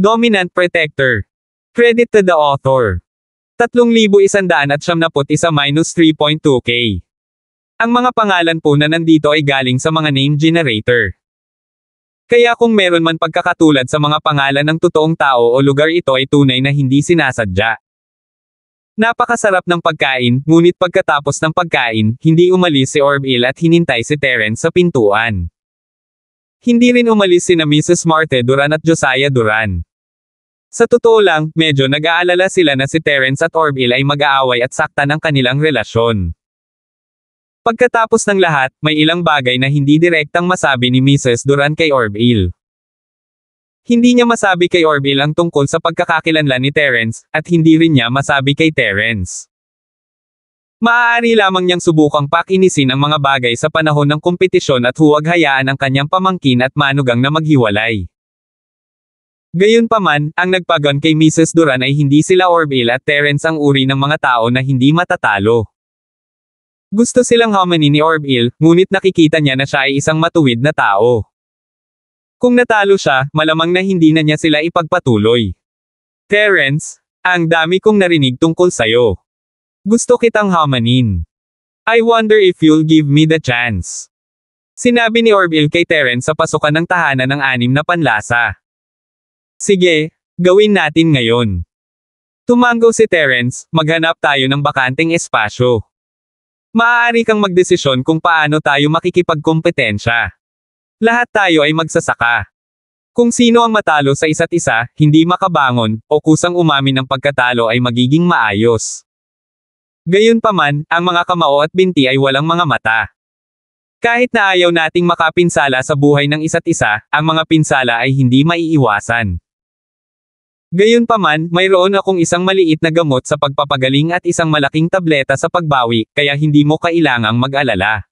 Dominant Protector. Credit to the author. 3,171-3.2k. Ang mga pangalan po na nandito ay galing sa mga name generator. Kaya kung meron man pagkakatulad sa mga pangalan ng totoong tao o lugar, ito ay tunay na hindi sinasadya. Napakasarap ng pagkain, ngunit pagkatapos ng pagkain, hindi umalis si Orville at hinintay si Terence sa pintuan. Hindi rin umalis sina Mrs. Marte Duran at Josiah Duran. Sa totoo lang, medyo nag-aalala sila na si Terence at Orville ay mag-aaway at saktan ang kanilang relasyon. Pagkatapos ng lahat, may ilang bagay na hindi direktang masabi ni Mrs. Duran kay Orville. Hindi niya masabi kay Orville ang tungkol sa pagkakakilanlan ni Terence, at hindi rin niya masabi kay Terence. Maaari lamang niyang subukang pakinisin ang mga bagay sa panahon ng kompetisyon at huwag hayaan ang kanyang pamangkin at manugang na maghiwalay. Gayunpaman, ang nagpagon kay Mrs. Duran ay hindi sila Orville at Terence ang uri ng mga tao na hindi matatalo. Gusto silang harmony ni Orville, ngunit nakikita niya na siya ay isang matuwid na tao. Kung natalo siya, malamang na hindi na niya sila ipagpatuloy. Terence, ang dami kong narinig tungkol sayo. Gusto kitang harmonin. I wonder if you'll give me the chance. Sinabi ni Orville kay Terence sa pasukan ng tahanan ng 6 na panlasa. Sige, gawin natin ngayon. Tumango si Terence, maghanap tayo ng bakanteng espasyo. Maaari kang magdesisyon kung paano tayo makikipagkompetensya. Lahat tayo ay magsasaka. Kung sino ang matalo sa isa't isa, hindi makabangon, o kusang umamin ng pagkatalo ay magiging maayos. Gayunpaman, ang mga kamao at binti ay walang mga mata. Kahit na ayaw nating makapinsala sa buhay ng isa't isa, ang mga pinsala ay hindi maiiwasan. Gayunpaman, mayroon akong isang maliit na gamot sa pagpapagaling at isang malaking tableta sa pagbawi, kaya hindi mo kailangang mag-alala.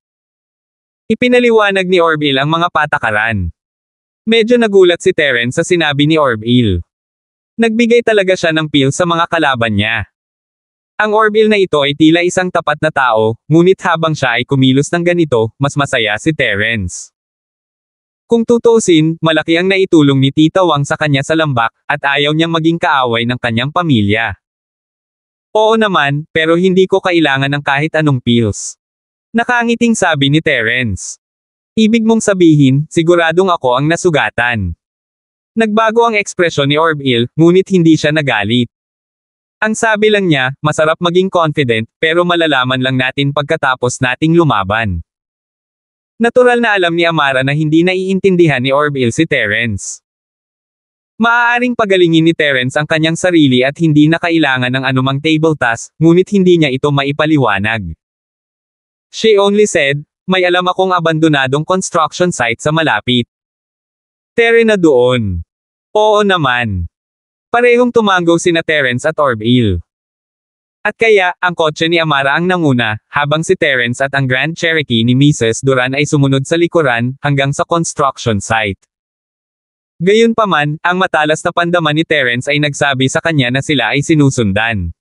Ipinaliwanag ni Orville ang mga patakaran. Medyo nagulat si Terence sa sinabi ni Orville. Nagbigay talaga siya ng pill sa mga kalaban niya. Ang Orville na ito ay tila isang tapat na tao, ngunit habang siya ay kumilos ng ganito, mas masaya si Terence. Kung tutuusin, malaki ang naitulong ni Tita Wang sa kanya sa lambak, at ayaw niyang maging kaaway ng kanyang pamilya. Oo naman, pero hindi ko kailangan ng kahit anong pills. Nakangiting sabi ni Terence. Ibig mong sabihin, siguradong ako ang nasugatan. Nagbago ang ekspresyon ni Orville, ngunit hindi siya nagalit. Ang sabi lang niya, masarap maging confident, pero malalaman lang natin pagkatapos nating lumaban. Natural na alam ni Amara na hindi naiintindihan ni Orville si Terence. Maaaring pagalingin ni Terence ang kanyang sarili at hindi na kailangan ng anumang table task, ngunit hindi niya ito maipaliwanag. She only said, may alam akong abandonadong construction site sa malapit. Tere na doon. Oo naman. Parehong tumango sina Terence at Orville. At kaya, ang kotse ni Amara ang nanguna, habang si Terence at ang Grand Cherokee ni Mrs. Duran ay sumunod sa likuran, hanggang sa construction site. Gayunpaman, ang matalas na pandaman ni Terence ay nagsabi sa kanya na sila ay sinusundan.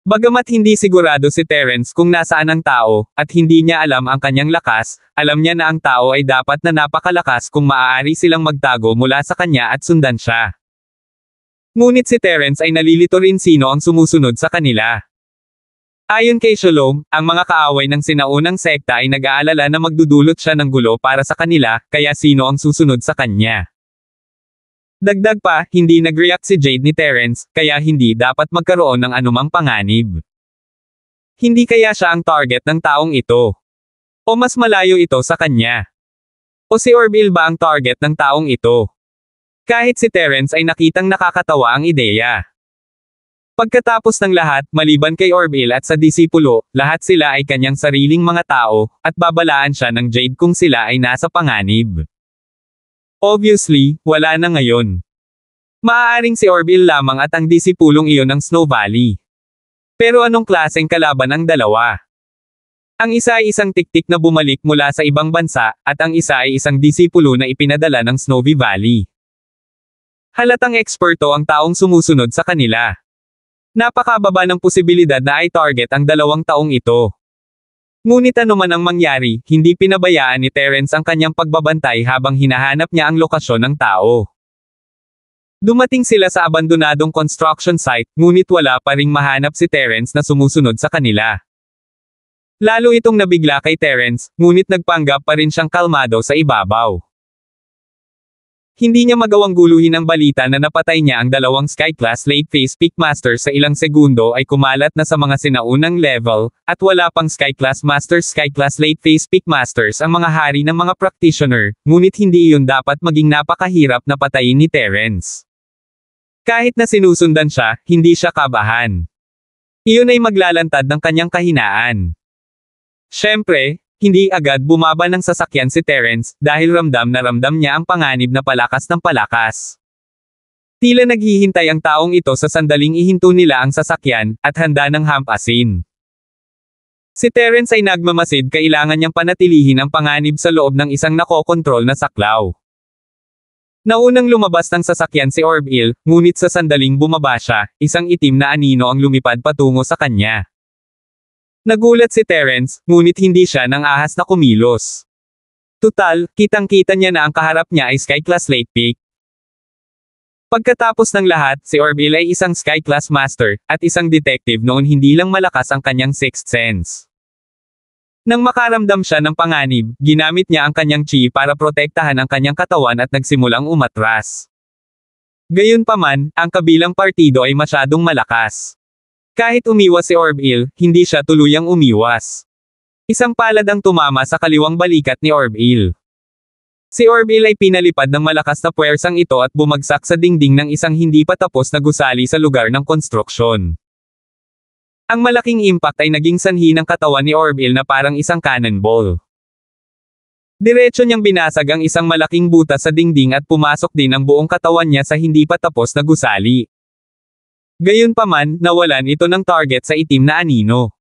Bagamat hindi sigurado si Terence kung nasaan ang tao, at hindi niya alam ang kanyang lakas, alam niya na ang tao ay dapat na napakalakas kung maaari silang magtago mula sa kanya at sundan siya. Ngunit si Terence ay nalilito rin sino ang sumusunod sa kanila. Ayon kay Shalom, ang mga kaaway ng sinaunang sekta ay nag-aalala na magdudulot siya ng gulo para sa kanila, kaya sino ang susunod sa kanya. Dagdag pa, hindi nag-react si Jade ni Terence, kaya hindi dapat magkaroon ng anumang panganib. Hindi kaya siya ang target ng taong ito? O mas malayo ito sa kanya? O si Orville ba ang target ng taong ito? Kahit si Terence ay nakitang nakakatawa ang ideya. Pagkatapos ng lahat, maliban kay Orville at sa disipulo, lahat sila ay kanyang sariling mga tao, at babalaan siya ng Jade kung sila ay nasa panganib. Obviously, wala na ngayon. Maaaring si Orville lamang at ang disipulong iyon ng Snow Valley. Pero anong klaseng kalaban ang dalawa? Ang isa ay isang tiktik na bumalik mula sa ibang bansa, at ang isa ay isang disipulo na ipinadala ng Snowy Valley. Halatang eksperto ang taong sumusunod sa kanila. Napakababa ng posibilidad na ay target ang dalawang taong ito. Ngunit ano man ang mangyari, hindi pinabayaan ni Terence ang kanyang pagbabantay habang hinahanap niya ang lokasyon ng tao. Dumating sila sa abandonadong construction site, ngunit wala pa ring mahanap si Terence na sumusunod sa kanila. Lalo itong nabigla kay Terence, ngunit nagpanggap pa rin siyang kalmado sa ibabaw. Hindi niya magawang guluhin ang balita na napatay niya ang dalawang Sky-class late-phase Peakmaster sa ilang segundo ay kumalat na sa mga sinaunang level, at wala pang Sky-class Masters Sky-class late-phase Peakmasters ang mga hari ng mga practitioner, ngunit hindi iyon dapat maging napakahirap na patayin ni Terence. Kahit na sinusundan siya, hindi siya kabahan. Iyon ay maglalantad ng kanyang kahinaan. Siyempre, hindi agad bumaba ng sasakyan si Terence dahil ramdam niya ang panganib na palakas ng palakas. Tila naghihintay ang taong ito sa sandaling ihinto nila ang sasakyan at handa ng hampasin. Si Terence ay nagmamasid, kailangan niyang panatilihin ang panganib sa loob ng isang nakokontrol na saklaw. Naunang lumabas ng sasakyan si Orville, ngunit sa sandaling bumaba siya, isang itim na anino ang lumipad patungo sa kanya. Nagulat si Terence, ngunit hindi siya nang ahas na kumilos. Tutal, kitang-kita niya na ang kaharap niya ay Sky-class Late Peak. Pagkatapos ng lahat, si Orville ay isang Sky-class Master, at isang detective noon hindi lang malakas ang kanyang sixth sense. Nang makaramdam siya ng panganib, ginamit niya ang kanyang chi para protektahan ang kanyang katawan at nagsimulang umatras. Gayunpaman, ang kabilang partido ay masyadong malakas. Kahit umiwas si Orville, hindi siya tuluyang umiwas. Isang palad ang tumama sa kaliwang balikat ni Orville. Si Orville ay pinalipad ng malakas na puwersang ito at bumagsak sa dingding ng isang hindi pa tapos na gusali sa lugar ng konstruksyon. Ang malaking impact ay naging sanhi ng katawan ni Orville na parang isang cannonball. Diretso niyang binasag ang isang malaking butas sa dingding at pumasok din ang buong katawan niya sa hindi pa tapos na gusali. Gayunpaman, nawalan ito ng target sa itim na anino.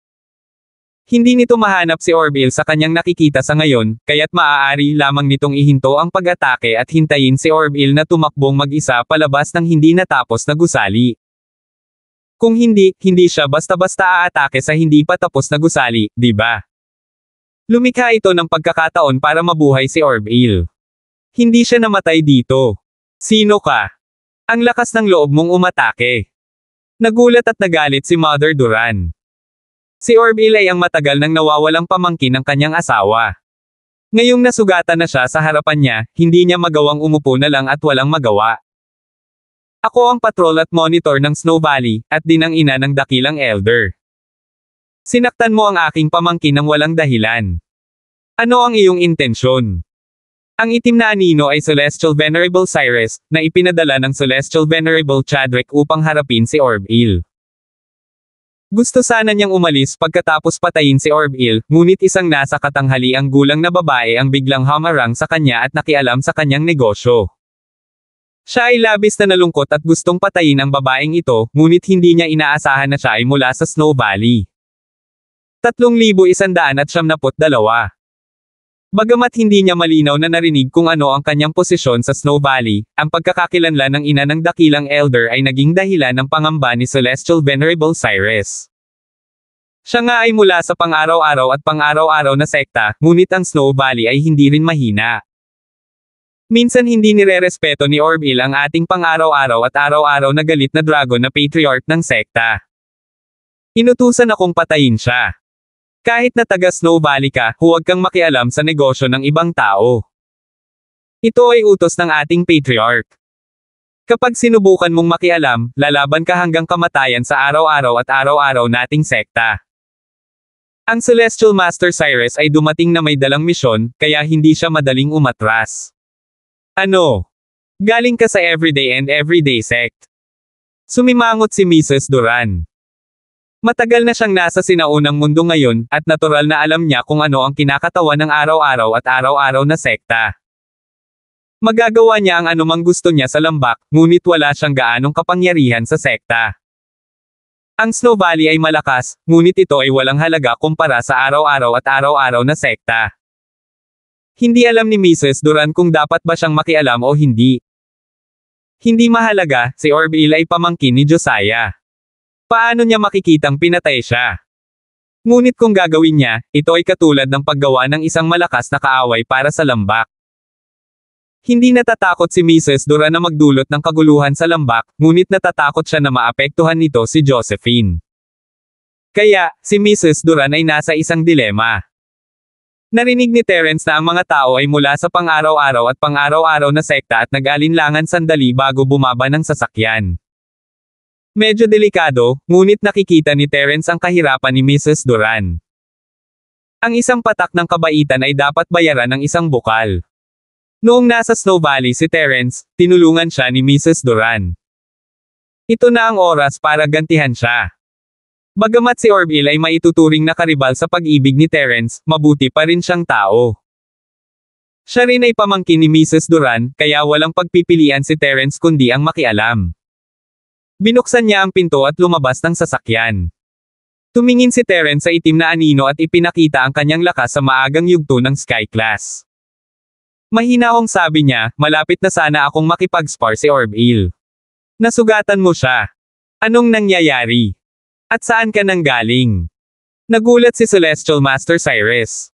Hindi nito mahanap si Orville sa kanyang nakikita sa ngayon, kaya't maaari lamang nitong ihinto ang pag-atake at hintayin si Orville na tumakbong mag-isa palabas ng hindi natapos na gusali. Kung hindi siya basta-basta aatake sa hindi pa tapos na gusali, di ba? Lumikha ito ng pagkakataon para mabuhay si Orville. Hindi siya namatay dito. Sino ka? Ang lakas ng loob mong umatake. Nagulat at nagalit si Mother Duran. Si Orville ay ang matagal nang nawawalang pamangkin ng kanyang asawa. Ngayong nasugatan na siya sa harapan niya, hindi niya magawang umupo na lang at walang magawa. Ako ang patrol at monitor ng Snow Valley, at din ang ina ng dakilang elder. Sinaktan mo ang aking pamangkin ng walang dahilan. Ano ang iyong intensyon? Ang itim na anino ay Celestial Venerable Cyrus, na ipinadala ng Celestial Venerable Chadrick upang harapin si Orville. Gusto sana niyang umalis pagkatapos patayin si Orville, ngunit isang nasa katanghaliang gulang na babae ang biglang hamarang sa kanya at nakialam sa kanyang negosyo. Siya ay labis na nalungkot at gustong patayin ang babaeng ito, ngunit hindi niya inaasahan na siya ay mula sa Snow Valley. 3,172. Bagamat hindi niya malinaw na narinig kung ano ang kanyang posisyon sa Snow Valley, ang pagkakakilanlan ng ina ng dakilang elder ay naging dahilan ng pangamba ni Celestial Venerable Cyrus. Siya nga ay mula sa pang-araw-araw at pang-araw-araw na sekta, ngunit ang Snow Valley ay hindi rin mahina. Minsan hindi nirerespeto ni Orville ang ating pang-araw-araw at araw-araw na galit na dragon na patriarch ng sekta. Inutusan akong patayin siya. Kahit na taga Snow Valley ka, huwag kang makialam sa negosyo ng ibang tao. Ito ay utos ng ating patriarch. Kapag sinubukan mong makialam, lalaban ka hanggang kamatayan sa araw-araw at araw-araw nating sekta. Ang Celestial Master Cyrus ay dumating na may dalang misyon, kaya hindi siya madaling umatras. Ano? Galing ka sa Everyday and Everyday sect. Sumimangot si Mrs. Duran. Matagal na siyang nasa sinaunang mundo ngayon, at natural na alam niya kung ano ang kinakatawan ng araw-araw at araw-araw na sekta. Magagawa niya ang anumang gusto niya sa lambak, ngunit wala siyang gaanong kapangyarihan sa sekta. Ang Snow Valley ay malakas, ngunit ito ay walang halaga kumpara sa araw-araw at araw-araw na sekta. Hindi alam ni Mrs. Duran kung dapat ba siyang makialam o hindi. Hindi mahalaga, si Orville ay pamangkin ni Josiah. Paano niya makikitang pinatay siya? Ngunit kung gagawin niya, ito ay katulad ng paggawa ng isang malakas na kaaway para sa lambak. Hindi natatakot si Mrs. Duran na magdulot ng kaguluhan sa lambak, ngunit natatakot siya na maapektuhan nito si Josephine. Kaya, si Mrs. Duran ay nasa isang dilema. Narinig ni Terence na ang mga tao ay mula sa pang-araw-araw at pang-araw-araw na sekta at nag-alinlangan sandali bago bumaba ng sasakyan. Medyo delikado, ngunit nakikita ni Terence ang kahirapan ni Mrs. Duran. Ang isang patak ng kabaitan ay dapat bayaran ng isang bukal. Noong nasa Snow Valley si Terence, tinulungan siya ni Mrs. Duran. Ito na ang oras para gantihan siya. Bagamat si Orville ay maituturing na karibal sa pag-ibig ni Terence, mabuti pa rin siyang tao. Siya rin ay pamangkin ni Mrs. Duran, kaya walang pagpipilian si Terence kundi ang makialam. Binuksan niya ang pinto at lumabas ng sasakyan. Tumingin si Terence sa itim na anino at ipinakita ang kanyang lakas sa maagang yugto ng Sky Class. Mahinahong sabi niya, malapit na sana akong makipag-spar si Orville. Nasugatan mo siya. Anong nangyayari? At saan ka nanggaling? Nagulat si Celestial Master Cyrus.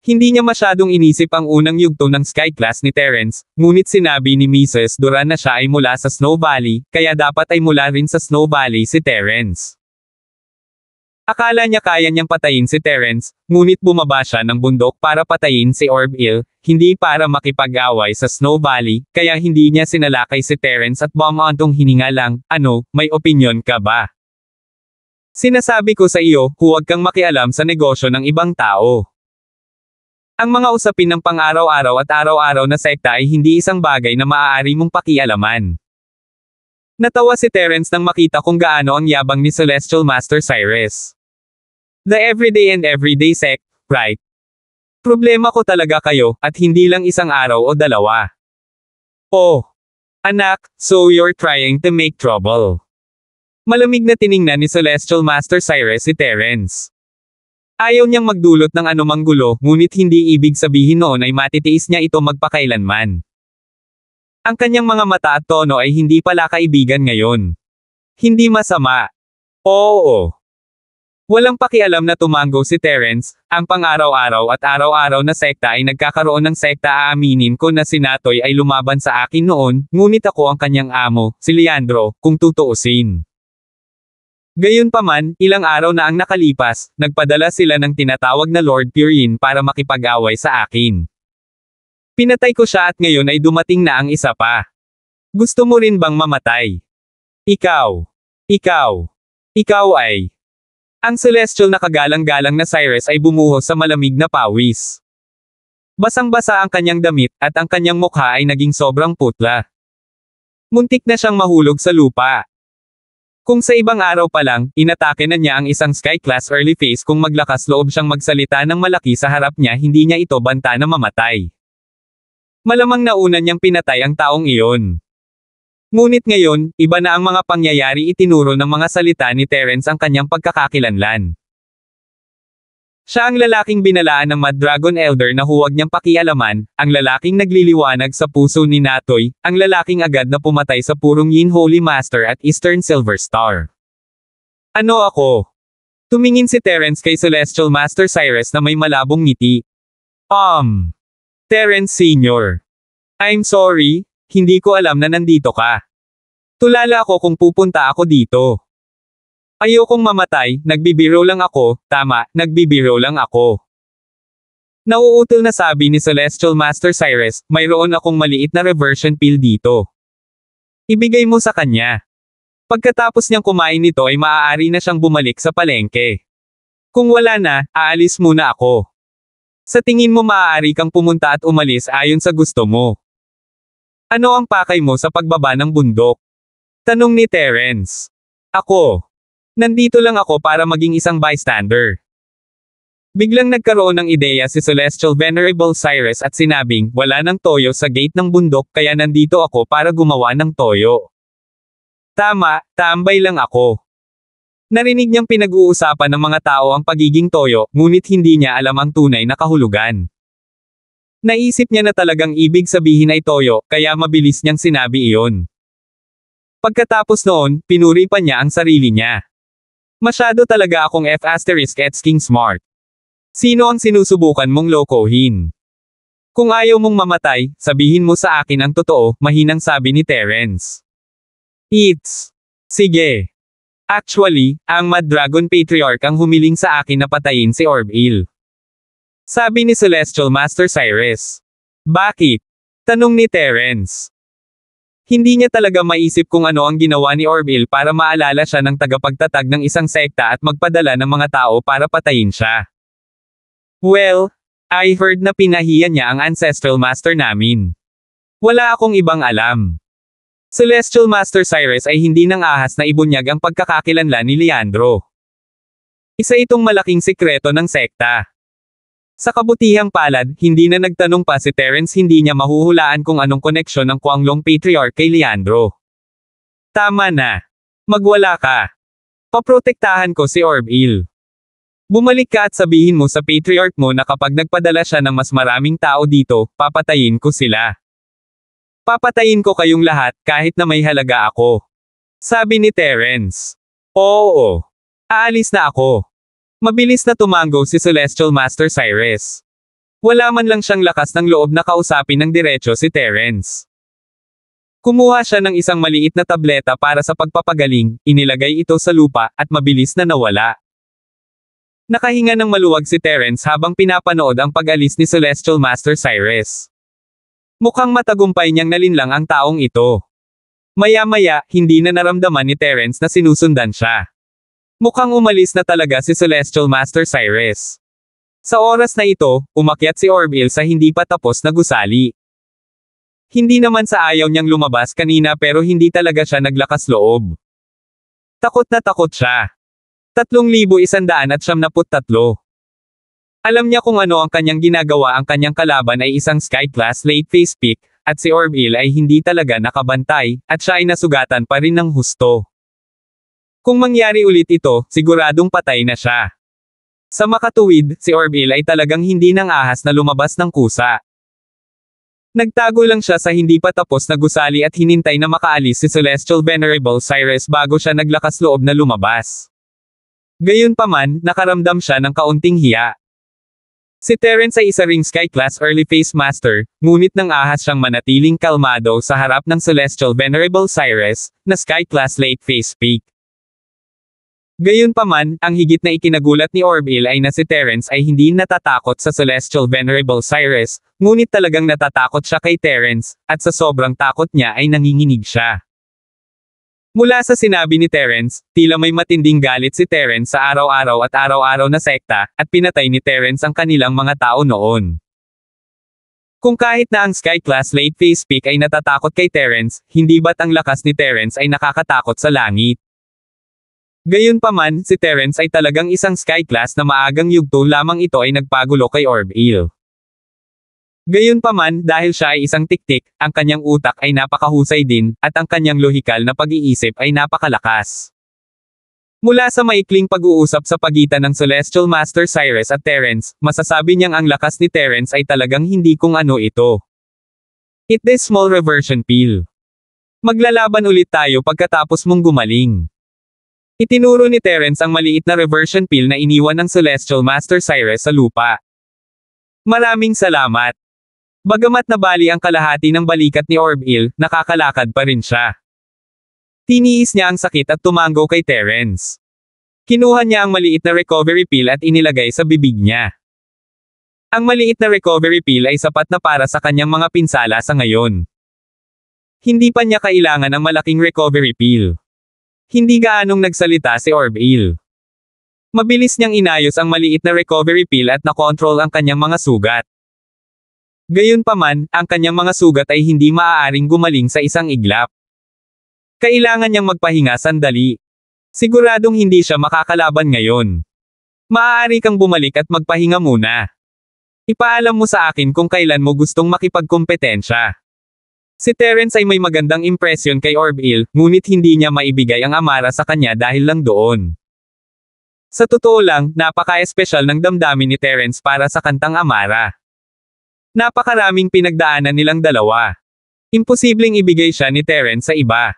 Hindi niya masyadong inisip ang unang yugto ng Sky Class ni Terence, ngunit sinabi ni Mrs. Duran na siya ay mula sa Snow Valley, kaya dapat ay mula rin sa Snow Valley si Terence. Akala niya kaya niyang patayin si Terence, ngunit bumaba siya ng bundok para patayin si Orville, hindi para makipag-away sa Snow Valley, kaya hindi niya sinalakay si Terence at bumantong hininga lang, may opinyon ka ba? Sinasabi ko sa iyo, huwag kang makialam sa negosyo ng ibang tao. Ang mga usapin ng pang-araw-araw at araw-araw na sekta ay hindi isang bagay na maaari mong pakialaman. Natawa si Terence nang makita kung gaano ang yabang ni Celestial Master Cyrus. The everyday and everyday sect, right? Problema ko talaga kayo, at hindi lang isang araw o dalawa. Oh, anak, so you're trying to make trouble. Malamig na tiningnan ni Celestial Master Cyrus si Terence. Ayaw niyang magdulot ng anumang gulo, ngunit hindi ibig sabihin noon ay matitiis niya ito magpakailanman. Ang kanyang mga mata at tono ay hindi pala kaibigan ngayon. Hindi masama. Oo. Walang pakialam na tumango si Terence, ang pang-araw-araw at araw-araw na sekta ay nagkakaroon ng sekta. Aaminin ko na si Natoy ay lumaban sa akin noon, ngunit ako ang kanyang amo, si Leandro, kung tutuusin. Gayunpaman, ilang araw na ang nakalipas, nagpadala sila ng tinatawag na Lord Pyrian para makipag-away sa akin. Pinatay ko siya at ngayon ay dumating na ang isa pa. Gusto mo rin bang mamatay? Ikaw ay. Ang celestial na kagalang-galang na Cyrus ay bumuhos sa malamig na pawis. Basang-basa ang kanyang damit, at ang kanyang mukha ay naging sobrang putla. Muntik na siyang mahulog sa lupa. Kung sa ibang araw pa lang, inatake na niya ang isang Sky Class early phase kung maglakas loob siyang magsalita ng malaki sa harap niya, hindi niya ito banta na mamatay. Malamang nauna niyang pinatay ang taong iyon. Ngunit ngayon, iba na ang mga pangyayari. Itinuro ng mga salita ni Terence ang kanyang pagkakakilanlan. Siya ang lalaking binalaan ng Mad Dragon Elder na huwag niyang pakialaman, ang lalaking nagliliwanag sa puso ni Natoy, ang lalaking agad na pumatay sa purong Yin Holy Master at Eastern Silver Star. Ano ako? Tumingin si Terence kay Celestial Master Cyrus na may malabong ngiti. Terence Sr. I'm sorry, hindi ko alam na nandito ka. Tulala ako kung pupunta ako dito. Ayokong mamatay, nagbibiro lang ako, tama, nagbibiro lang ako. Nauutal na sabi ni Celestial Master Cyrus, mayroon akong maliit na reversion pill dito. Ibigay mo sa kanya. Pagkatapos niyang kumain nito ay maaari na siyang bumalik sa palengke. Kung wala na, aalis muna ako. Sa tingin mo maaari kang pumunta at umalis ayon sa gusto mo. Ano ang pakay mo sa pagbaba ng bundok? Tanong ni Terence. Ako. Nandito lang ako para maging isang bystander. Biglang nagkaroon ng ideya si Celestial Venerable Cyrus at sinabing, wala ng toyo sa gate ng bundok kaya nandito ako para gumawa ng toyo. Tama, tambay lang ako. Narinig niyang pinag-uusapan ng mga tao ang pagiging toyo, ngunit hindi niya alam ang tunay na kahulugan. Naisip niya na talagang ibig sabihin ay toyo, kaya mabilis niyang sinabi iyon. Pagkatapos noon, pinuri pa niya ang sarili niya. Masyado talaga akong F***ing smart. Sino ang sinusubukan mong lokohin? Kung ayaw mong mamatay, sabihin mo sa akin ang totoo, mahinang sabi ni Terence. Sige. Actually, ang Mad Dragon Patriarch ang humiling sa akin na patayin si Orville. Sabi ni Celestial Master Cyrus. Bakit? Tanong ni Terence. Hindi niya talaga maisip kung ano ang ginawa ni Orville para maalala siya ng tagapagtatag ng isang sekta at magpadala ng mga tao para patayin siya. Well, I heard na pinahiya niya ang Ancestral Master namin. Wala akong ibang alam. Celestial Master Cyrus ay hindi nang ahas na ibunyag ang pagkakakilanlan ni Leandro. Isa itong malaking sikreto ng sekta. Sa kabutihang palad, hindi na nagtanong pa si Terence, hindi niya mahuhulaan kung anong koneksyon ng Kuanglong Patriarch kay Leandro. Tama na. Magwala ka. Paprotektahan ko si Orville. Bumalik ka at sabihin mo sa Patriarch mo na kapag nagpadala siya ng mas maraming tao dito, papatayin ko sila. Papatayin ko kayong lahat, kahit na may halaga ako. Sabi ni Terence. Oo. Aalis na ako. Mabilis na tumango si Celestial Master Cyrus. Wala man lang siyang lakas ng loob na kausapin ng diretso si Terence. Kumuha siya ng isang maliit na tableta para sa pagpapagaling, inilagay ito sa lupa, at mabilis na nawala. Nakahinga ng maluwag si Terence habang pinapanood ang pag-alis ni Celestial Master Cyrus. Mukhang matagumpay niyang nalinlang ang taong ito. Maya-maya, hindi na naramdaman ni Terence na sinusundan siya. Mukhang umalis na talaga si Celestial Master Cyrus. Sa oras na ito, umakyat si Orville sa hindi pa tapos na gusali. Hindi naman sa ayaw niyang lumabas kanina pero hindi talaga siya naglakas loob. Takot na takot siya. 3,173. Alam niya kung ano ang kanyang ginagawa, ang kanyang kalaban ay isang Sky-class late phase peak, at si Orville ay hindi talaga nakabantay, at siya ay nasugatan pa rin ng husto. Kung mangyari ulit ito, siguradong patay na siya. Sa makatuwid, si Orville ay talagang hindi nang ahas na lumabas ng kusa. Nagtago lang siya sa hindi pa tapos na gusali at hinintay na makaalis si Celestial Venerable Cyrus bago siya naglakas loob na lumabas. Gayunpaman, nakaramdam siya ng kaunting hiya. Si Terence ay isa ring Sky-class early phase master, ngunit nang ahas siyang manatiling kalmado sa harap ng Celestial Venerable Cyrus, na Sky-class late phase peak. Gayunpaman, ang higit na ikinagulat ni Orville ay na si Terence ay hindi natatakot sa Celestial Venerable Cyrus, ngunit talagang natatakot siya kay Terence, at sa sobrang takot niya ay nanginginig siya. Mula sa sinabi ni Terence, tila may matinding galit si Terence sa araw-araw at araw-araw na sekta, at pinatay ni Terence ang kanilang mga tao noon. Kung kahit na ang Sky-class late phase peak ay natatakot kay Terence, hindi ba't ang lakas ni Terence ay nakakatakot sa langit? Gayunpaman, si Terence ay talagang isang Sky-class na maagang yugto lamang ito ay nagpagulo kay Orville. Gayunpaman, dahil siya ay isang tiktik, ang kanyang utak ay napakahusay din, at ang kanyang lohikal na pag-iisip ay napakalakas. Mula sa maikling pag-uusap sa pagitan ng Celestial Master Cyrus at Terence, masasabi niyang ang lakas ni Terence ay talagang hindi kung ano ito. Eat this small reversion pill. Maglalaban ulit tayo pagkatapos mong gumaling. Itinuro ni Terence ang maliit na reversion pill na iniwan ng Celestial Master Cyrus sa lupa. Maraming salamat. Bagamat nabali ang kalahati ng balikat ni Orville, nakakalakad pa rin siya. Tiniis niya ang sakit at tumango kay Terence. Kinuha niya ang maliit na recovery pill at inilagay sa bibig niya. Ang maliit na recovery pill ay sapat na para sa kanyang mga pinsala sa ngayon. Hindi pa niya kailangan ng malaking recovery pill. Hindi gaanong nagsalita si Orville. Mabilis niyang inayos ang maliit na recovery pill at nakontrol ang kanyang mga sugat. Gayunpaman, ang kanyang mga sugat ay hindi maaaring gumaling sa isang iglap. Kailangan niyang magpahinga sandali. Siguradong hindi siya makakalaban ngayon. Maaari kang bumalik at magpahinga muna. Ipaalam mo sa akin kung kailan mo gustong makipagkompetensya. Si Terence ay may magandang impresyon kay Orville, ngunit hindi niya maibigay ang amara sa kanya dahil lang doon. Sa totoo lang, napaka-espesyal ng damdamin ni Terence para sa kantang Amara. Napakaraming pinagdaanan nilang dalawa. Imposibleng ibigay siya ni Terence sa iba.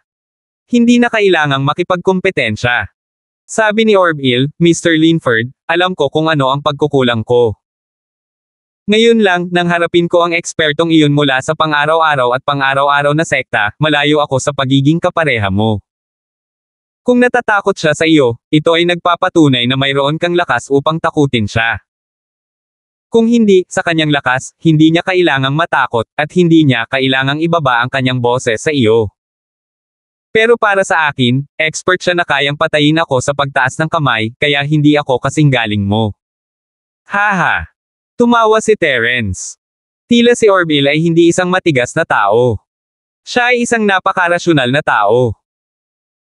Hindi na kailangang makipagkompetensya. Sabi ni Orville, Mr. Linford, alam ko kung ano ang pagkukulang ko. Ngayon lang, nang harapin ko ang ekspertong iyon mula sa pang-araw-araw at pang-araw-araw na sekta, malayo ako sa pagiging kapareha mo. Kung natatakot siya sa iyo, ito ay nagpapatunay na mayroon kang lakas upang takutin siya. Kung hindi, sa kanyang lakas, hindi niya kailangang matakot, at hindi niya kailangang ibaba ang kanyang boses sa iyo. Pero para sa akin, expert siya na kayang patayin ako sa pagtaas ng kamay, kaya hindi ako kasing galing mo. Haha! Tumawa si Terence. Tila si Orville ay hindi isang matigas na tao. Siya ay isang napakarasyonal na tao.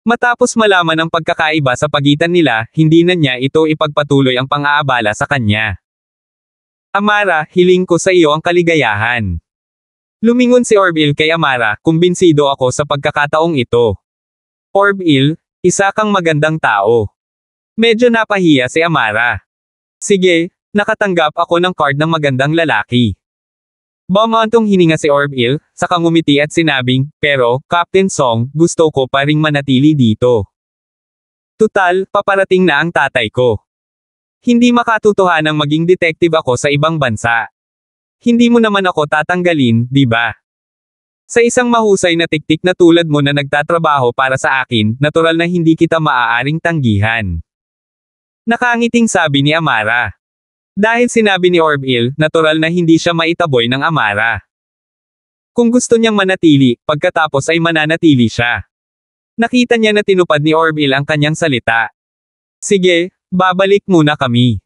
Matapos malaman ang pagkakaiba sa pagitan nila, hindi na niya ito ipagpatuloy ang pang-aabala sa kanya. Amara, hiling ko sa iyo ang kaligayahan. Lumingon si Orville kay Amara, kumbinsido ako sa pagkakataong ito. Orville, isa kang magandang tao. Medyo napahiya si Amara. Sige, nakatanggap ako ng card ng magandang lalaki. Bumantong hininga si Orville, saka ngumiti at sinabing, pero, Captain Song, gusto ko pa ring manatili dito. Tutal, paparating na ang tatay ko. Hindi makatotohanang maging detective ako sa ibang bansa. Hindi mo naman ako tatanggalin, di ba? Sa isang mahusay na tiktik na tulad mo na nagtatrabaho para sa akin, natural na hindi kita maaaring tanggihan. Nakangiting sabi ni Amara. Dahil sinabi ni Orville, natural na hindi siya maitaboy ng Amara. Kung gusto niyang manatili, pagkatapos ay mananatili siya. Nakita niya na tinupad ni Orville ang kanyang salita. Sige, babalik muna kami.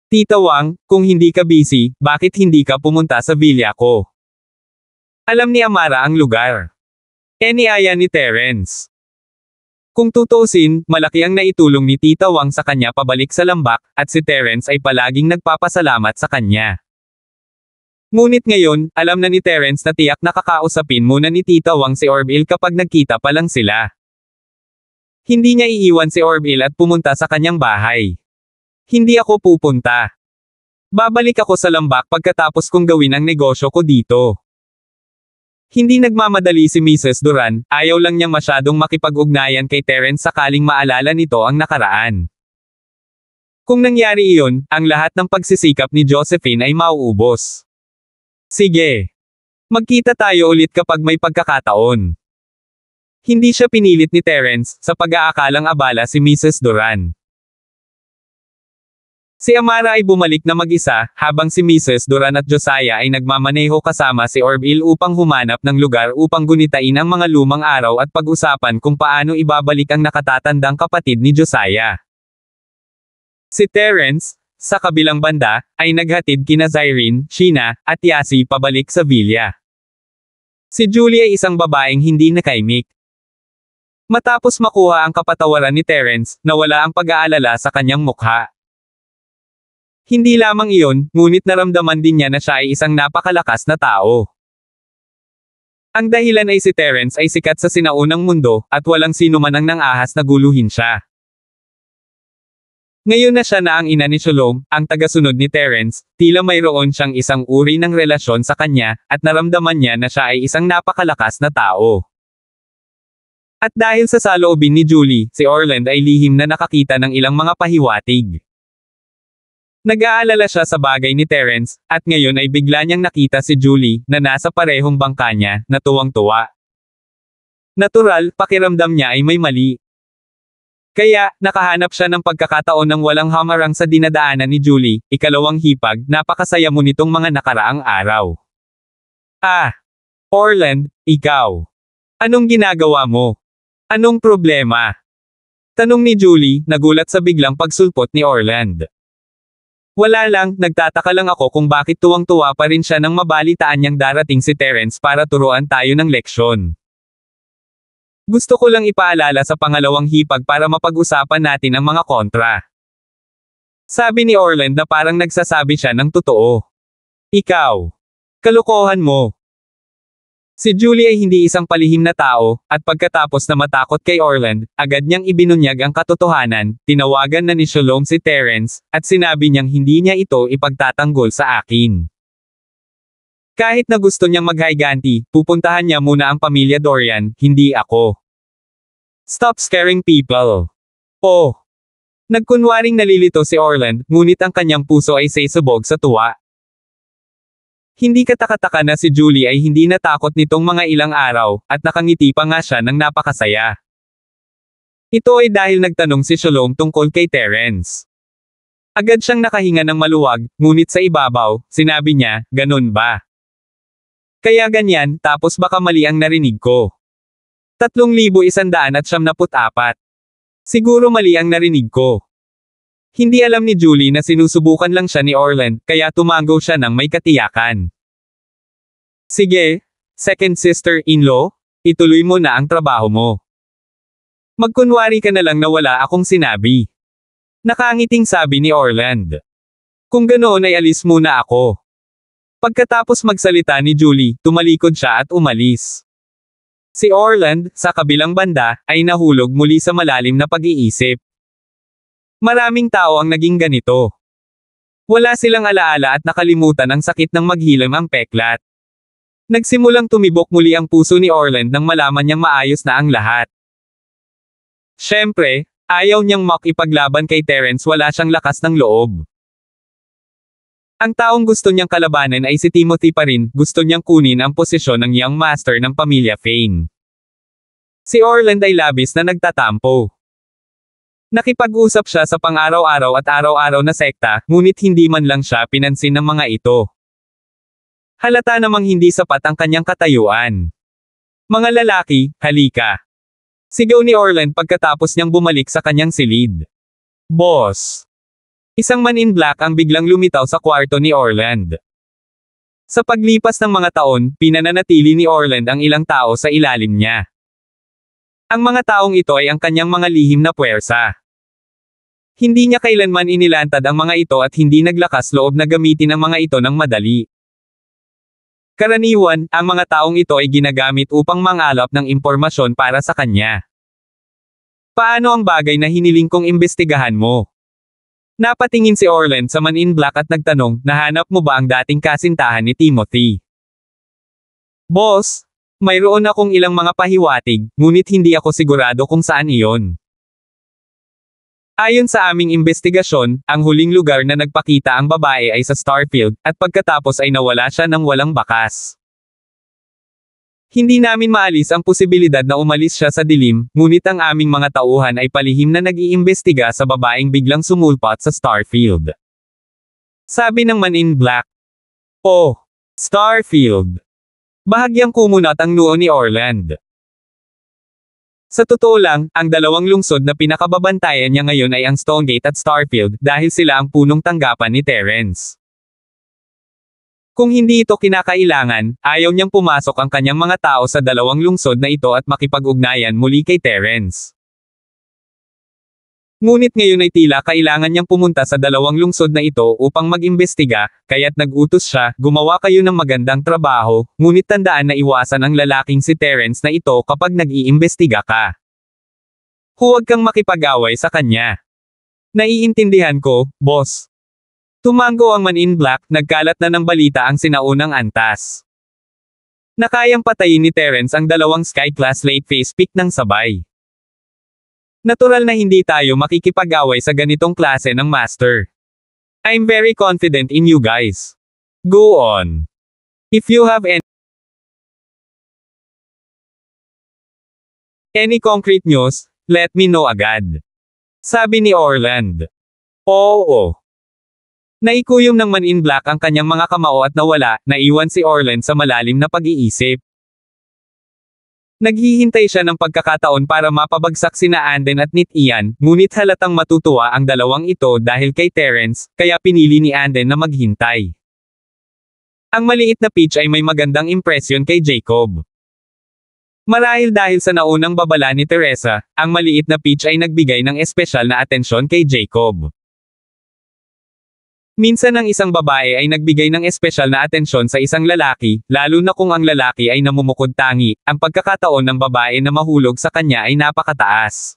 Tita Wang, kung hindi ka busy, bakit hindi ka pumunta sa villa ko? Alam ni Amara ang lugar. Iniaya ni Terence. Kung tutuusin, malaki ang naitulong ni Tita Wang sa kanya pabalik sa lambak, at si Terence ay palaging nagpapasalamat sa kanya. Ngunit ngayon, alam na ni Terence na tiyak nakakausapin muna ni Tita Wang si Orville kapag nagkita pa lang sila. Hindi niya iiwan si Orville at pumunta sa kanyang bahay. Hindi ako pupunta. Babalik ako sa lambak pagkatapos kong gawin ang negosyo ko dito. Hindi nagmamadali si Mrs. Duran, ayaw lang niyang masyadong makipag-ugnayan kay Terence sakaling maalala nito ang nakaraan. Kung nangyari iyon, ang lahat ng pagsisikap ni Josephine ay mauubos. Sige. Magkita tayo ulit kapag may pagkakataon. Hindi siya pinilit ni Terence, sa pag-aakalang abala si Mrs. Duran. Si Amara ay bumalik na mag-isa, habang si Mrs. Duran at Josiah ay nagmamaneho kasama si Orville upang humanap ng lugar upang gunitain ang mga lumang araw at pag-usapan kung paano ibabalik ang nakatatandang kapatid ni Josiah. Si Terence, sa kabilang banda, ay naghatid kina Zyrene, Sheena, at Yasi pabalik sa villa. Si Julie ay isang babaeng hindi nakaimik. Matapos makuha ang kapatawaran ni Terence, nawala ang pag-aalala sa kanyang mukha. Hindi lamang iyon, ngunit naramdaman din niya na siya ay isang napakalakas na tao. Ang dahilan ay si Terence ay sikat sa sinaunang mundo, at walang sino man ang nang-ahas na guluhin siya. Ngayon na siya na ang ina ni Shalom, ang tagasunod ni Terence, tila mayroon siyang isang uri ng relasyon sa kanya, at naramdaman niya na siya ay isang napakalakas na tao. At dahil sa saloobin ni Julie, si Orland ay lihim na nakakita ng ilang mga pahiwatig. Nag-aalala siya sa bagay ni Terence, at ngayon ay bigla niyang nakita si Julie, na nasa parehong bangka niya, na tuwang-tuwa. Natural, pakiramdam niya ay may mali. Kaya, nakahanap siya ng pagkakataon ng walang hamarang sa dinadaanan ni Julie, ikalawang hipag, napakasaya mo nitong mga nakaraang araw. Ah! Orland, ikaw. Anong ginagawa mo? Anong problema? Tanong ni Julie, nagulat sa biglang pagsulpot ni Orland. Wala lang, nagtataka lang ako kung bakit tuwang-tuwa pa rin siya nang mabalitaan niyang darating si Terence para turuan tayo ng leksyon. Gusto ko lang ipaalala sa pangalawang hipag para mapag-usapan natin ang mga kontra. Sabi ni Orland na parang nagsasabi siya ng totoo. Ikaw. Kalokohan mo. Si Julie ay hindi isang palihim na tao, at pagkatapos na matakot kay Orland, agad niyang ibinunyag ang katotohanan, tinawagan na ni Shalom si Terence, at sinabi niyang hindi niya ito ipagtatanggol sa akin. Kahit na gusto niyang maghiganti, pupuntahan niya muna ang pamilya Dorian, hindi ako. Stop scaring people. Oh. Nagkunwaring nalilito si Orland, ngunit ang kanyang puso ay sesabog sa tuwa. Hindi katakataka na si Julie ay hindi natakot nitong mga ilang araw, at nakangiti pa nga siya ng napakasaya. Ito ay dahil nagtanong si Shalom tungkol kay Terence. Agad siyang nakahinga ng maluwag, ngunit sa ibabaw, sinabi niya, ganun ba? Kaya ganyan, tapos baka mali ang narinig ko. 3,174. Siguro mali ang narinig ko. Hindi alam ni Julie na sinusubukan lang siya ni Orland, kaya tumango siya ng may katiyakan. Sige, second sister-in-law, ituloy mo na ang trabaho mo. Magkunwari ka na lang na wala akong sinabi. Nakangiting sabi ni Orland. Kung ganoon ay alis muna ako. Pagkatapos magsalita ni Julie, tumalikod siya at umalis. Si Orland, sa kabilang banda, ay nahulog muli sa malalim na pag-iisip. Maraming tao ang naging ganito. Wala silang alaala at nakalimutan ang sakit ng maghilam ang peklat. Nagsimulang tumibok muli ang puso ni Orland nang malaman niyang maayos na ang lahat. Siyempre, ayaw niyang makipaglaban kay Terence, wala siyang lakas ng loob. Ang taong gusto niyang kalabanan ay si Timothy pa rin, gusto niyang kunin ang posisyon ng young master ng pamilya Fane. Si Orland ay labis na nagtatampo. Nakipag-usap siya sa pang-araw-araw at araw-araw na sekta, ngunit hindi man lang siya pinansin ng mga ito. Halata namang hindi sapat ang kanyang katayuan. Mga lalaki, halika. Sigaw ni Orland pagkatapos niyang bumalik sa kanyang silid. Boss! Isang man in black ang biglang lumitaw sa kwarto ni Orland. Sa paglipas ng mga taon, pinananatili ni Orland ang ilang tao sa ilalim niya. Ang mga taong ito ay ang kanyang mga lihim na puwersa. Hindi niya kailanman inilantad ang mga ito at hindi naglakas loob na gamitin ang mga ito ng madali. Karaniwan, ang mga taong ito ay ginagamit upang mangalap ng impormasyon para sa kanya. Paano ang bagay na hiniling kong imbestigahan mo? Napatingin si Orland sa man in black at nagtanong, nahanap mo ba ang dating kasintahan ni Timothy? Boss! Mayroon akong ilang mga pahiwatig, ngunit hindi ako sigurado kung saan iyon. Ayon sa aming investigasyon, ang huling lugar na nagpakita ang babae ay sa Starfield, at pagkatapos ay nawala siya ng walang bakas. Hindi namin maalis ang posibilidad na umalis siya sa dilim, ngunit ang aming mga tauhan ay palihim na nag-iimbestiga sa babaeng biglang sumulpat sa Starfield. Sabi ng man in black. Oh, Starfield. Bahagyang kumunat ang noo ni Orland. Sa totoo lang, ang dalawang lungsod na pinakababantayan niya ngayon ay ang Stonegate at Starfield dahil sila ang punong tanggapan ni Terence. Kung hindi ito kinakailangan, ayaw niyang pumasok ang kanyang mga tao sa dalawang lungsod na ito at makipag-ugnayan muli kay Terence. Ngunit ngayon ay tila kailangan niyang pumunta sa dalawang lungsod na ito upang mag-imbestiga, kaya't nag-utos siya, gumawa kayo ng magandang trabaho, ngunit tandaan na iwasan ang lalaking si Terence na ito kapag nag-iimbestiga ka. Huwag kang makipag-away sa kanya. Naiintindihan ko, boss. Tumango ang man in black, nagkalat na ng balita ang sinaunang antas. Nakayang patayin ni Terence ang dalawang Sky-class late phase pick ng sabay. Natural na hindi tayo makikipag-away sa ganitong klase ng master. I'm very confident in you guys. Go on. If you have any concrete news, let me know agad. Sabi ni Orland. Oo. Naikuyom ng man in black ang kanyang mga kamao at nawala, naiwan si Orland sa malalim na pag-iisip. Naghihintay siya ng pagkakataon para mapabagsak sina Anden at Nit-Ian, ngunit halatang matutuwa ang dalawang ito dahil kay Terence, kaya pinili ni Anden na maghintay. Ang maliit na Peach ay may magandang impresyon kay Jacob. Marahil dahil sa naunang babala ni Teresa, ang maliit na Peach ay nagbigay ng espesyal na atensyon kay Jacob. Minsan ang isang babae ay nagbigay ng espesyal na atensyon sa isang lalaki, lalo na kung ang lalaki ay namumukod tangi, ang pagkakataon ng babae na mahulog sa kanya ay napakataas.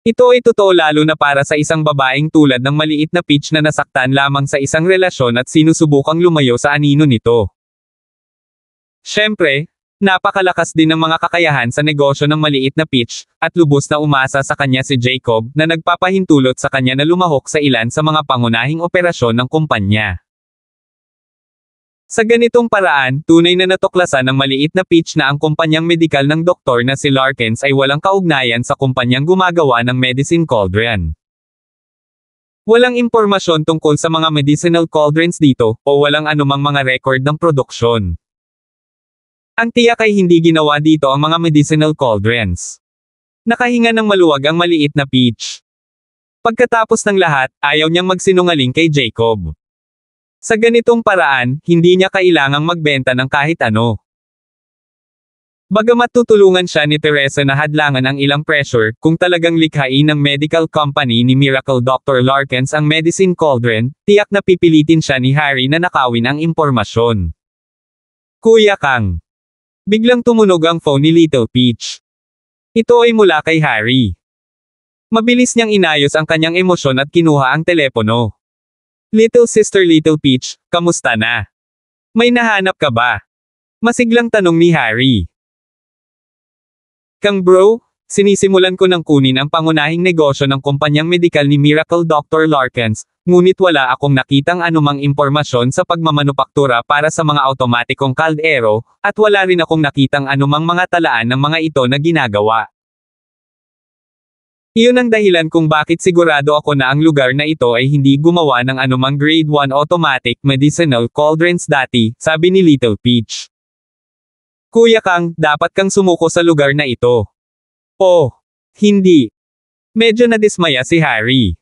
Ito ay totoo lalo na para sa isang babaeng tulad ng maliit na Peach na nasaktan lamang sa isang relasyon at sinusubukang lumayo sa anino nito. Siyempre, napakalakas din ng mga kakayahan sa negosyo ng maliit na Peach, at lubos na umasa sa kanya si Jacob, na nagpapahintulot sa kanya na lumahok sa ilan sa mga pangunahing operasyon ng kumpanya. Sa ganitong paraan, tunay na natuklasan ng maliit na Peach na ang kumpanyang medikal ng doktor na si Larkins ay walang kaugnayan sa kumpanyang gumagawa ng Medicine Cauldron. Walang impormasyon tungkol sa mga medicinal cauldrons dito, o walang anumang mga record ng produksyon. Ang tiyak ay hindi ginawa dito ang mga medicinal cauldrons. Nakahinga ng maluwag ang maliit na Peach. Pagkatapos ng lahat, ayaw niyang magsinungaling kay Jacob. Sa ganitong paraan, hindi niya kailangang magbenta ng kahit ano. Bagamat tutulungan siya ni Teresa na hadlangan ang ilang pressure, kung talagang likhain ng medical company ni Miracle Dr. Larkins ang Medicine Cauldron, tiyak na pipilitin siya ni Harry na nakawin ang impormasyon. Kuya Kang. Biglang tumunog ang phone ni Little Peach. Ito ay mula kay Harry. Mabilis niyang inayos ang kanyang emosyon at kinuha ang telepono. Little Sister Little Peach, kamusta na? May nahanap ka ba? Masiglang tanong ni Harry. Kang bro, sinisimulan ko ng kunin ang pangunahing negosyo ng kumpanyang medikal ni Miracle Dr. Larkins, ngunit wala akong nakitang anumang impormasyon sa pagmamanupaktura para sa mga automatikong kaldero, at wala rin akong nakitang anumang mga talaan ng mga ito na ginagawa. Iyon ang dahilan kung bakit sigurado ako na ang lugar na ito ay hindi gumawa ng anumang grade 1 automatic medicinal cauldrons dati, sabi ni Little Peach. Kuya Kang, dapat kang sumuko sa lugar na ito. Oh, hindi. Medyo nadismaya si Harry.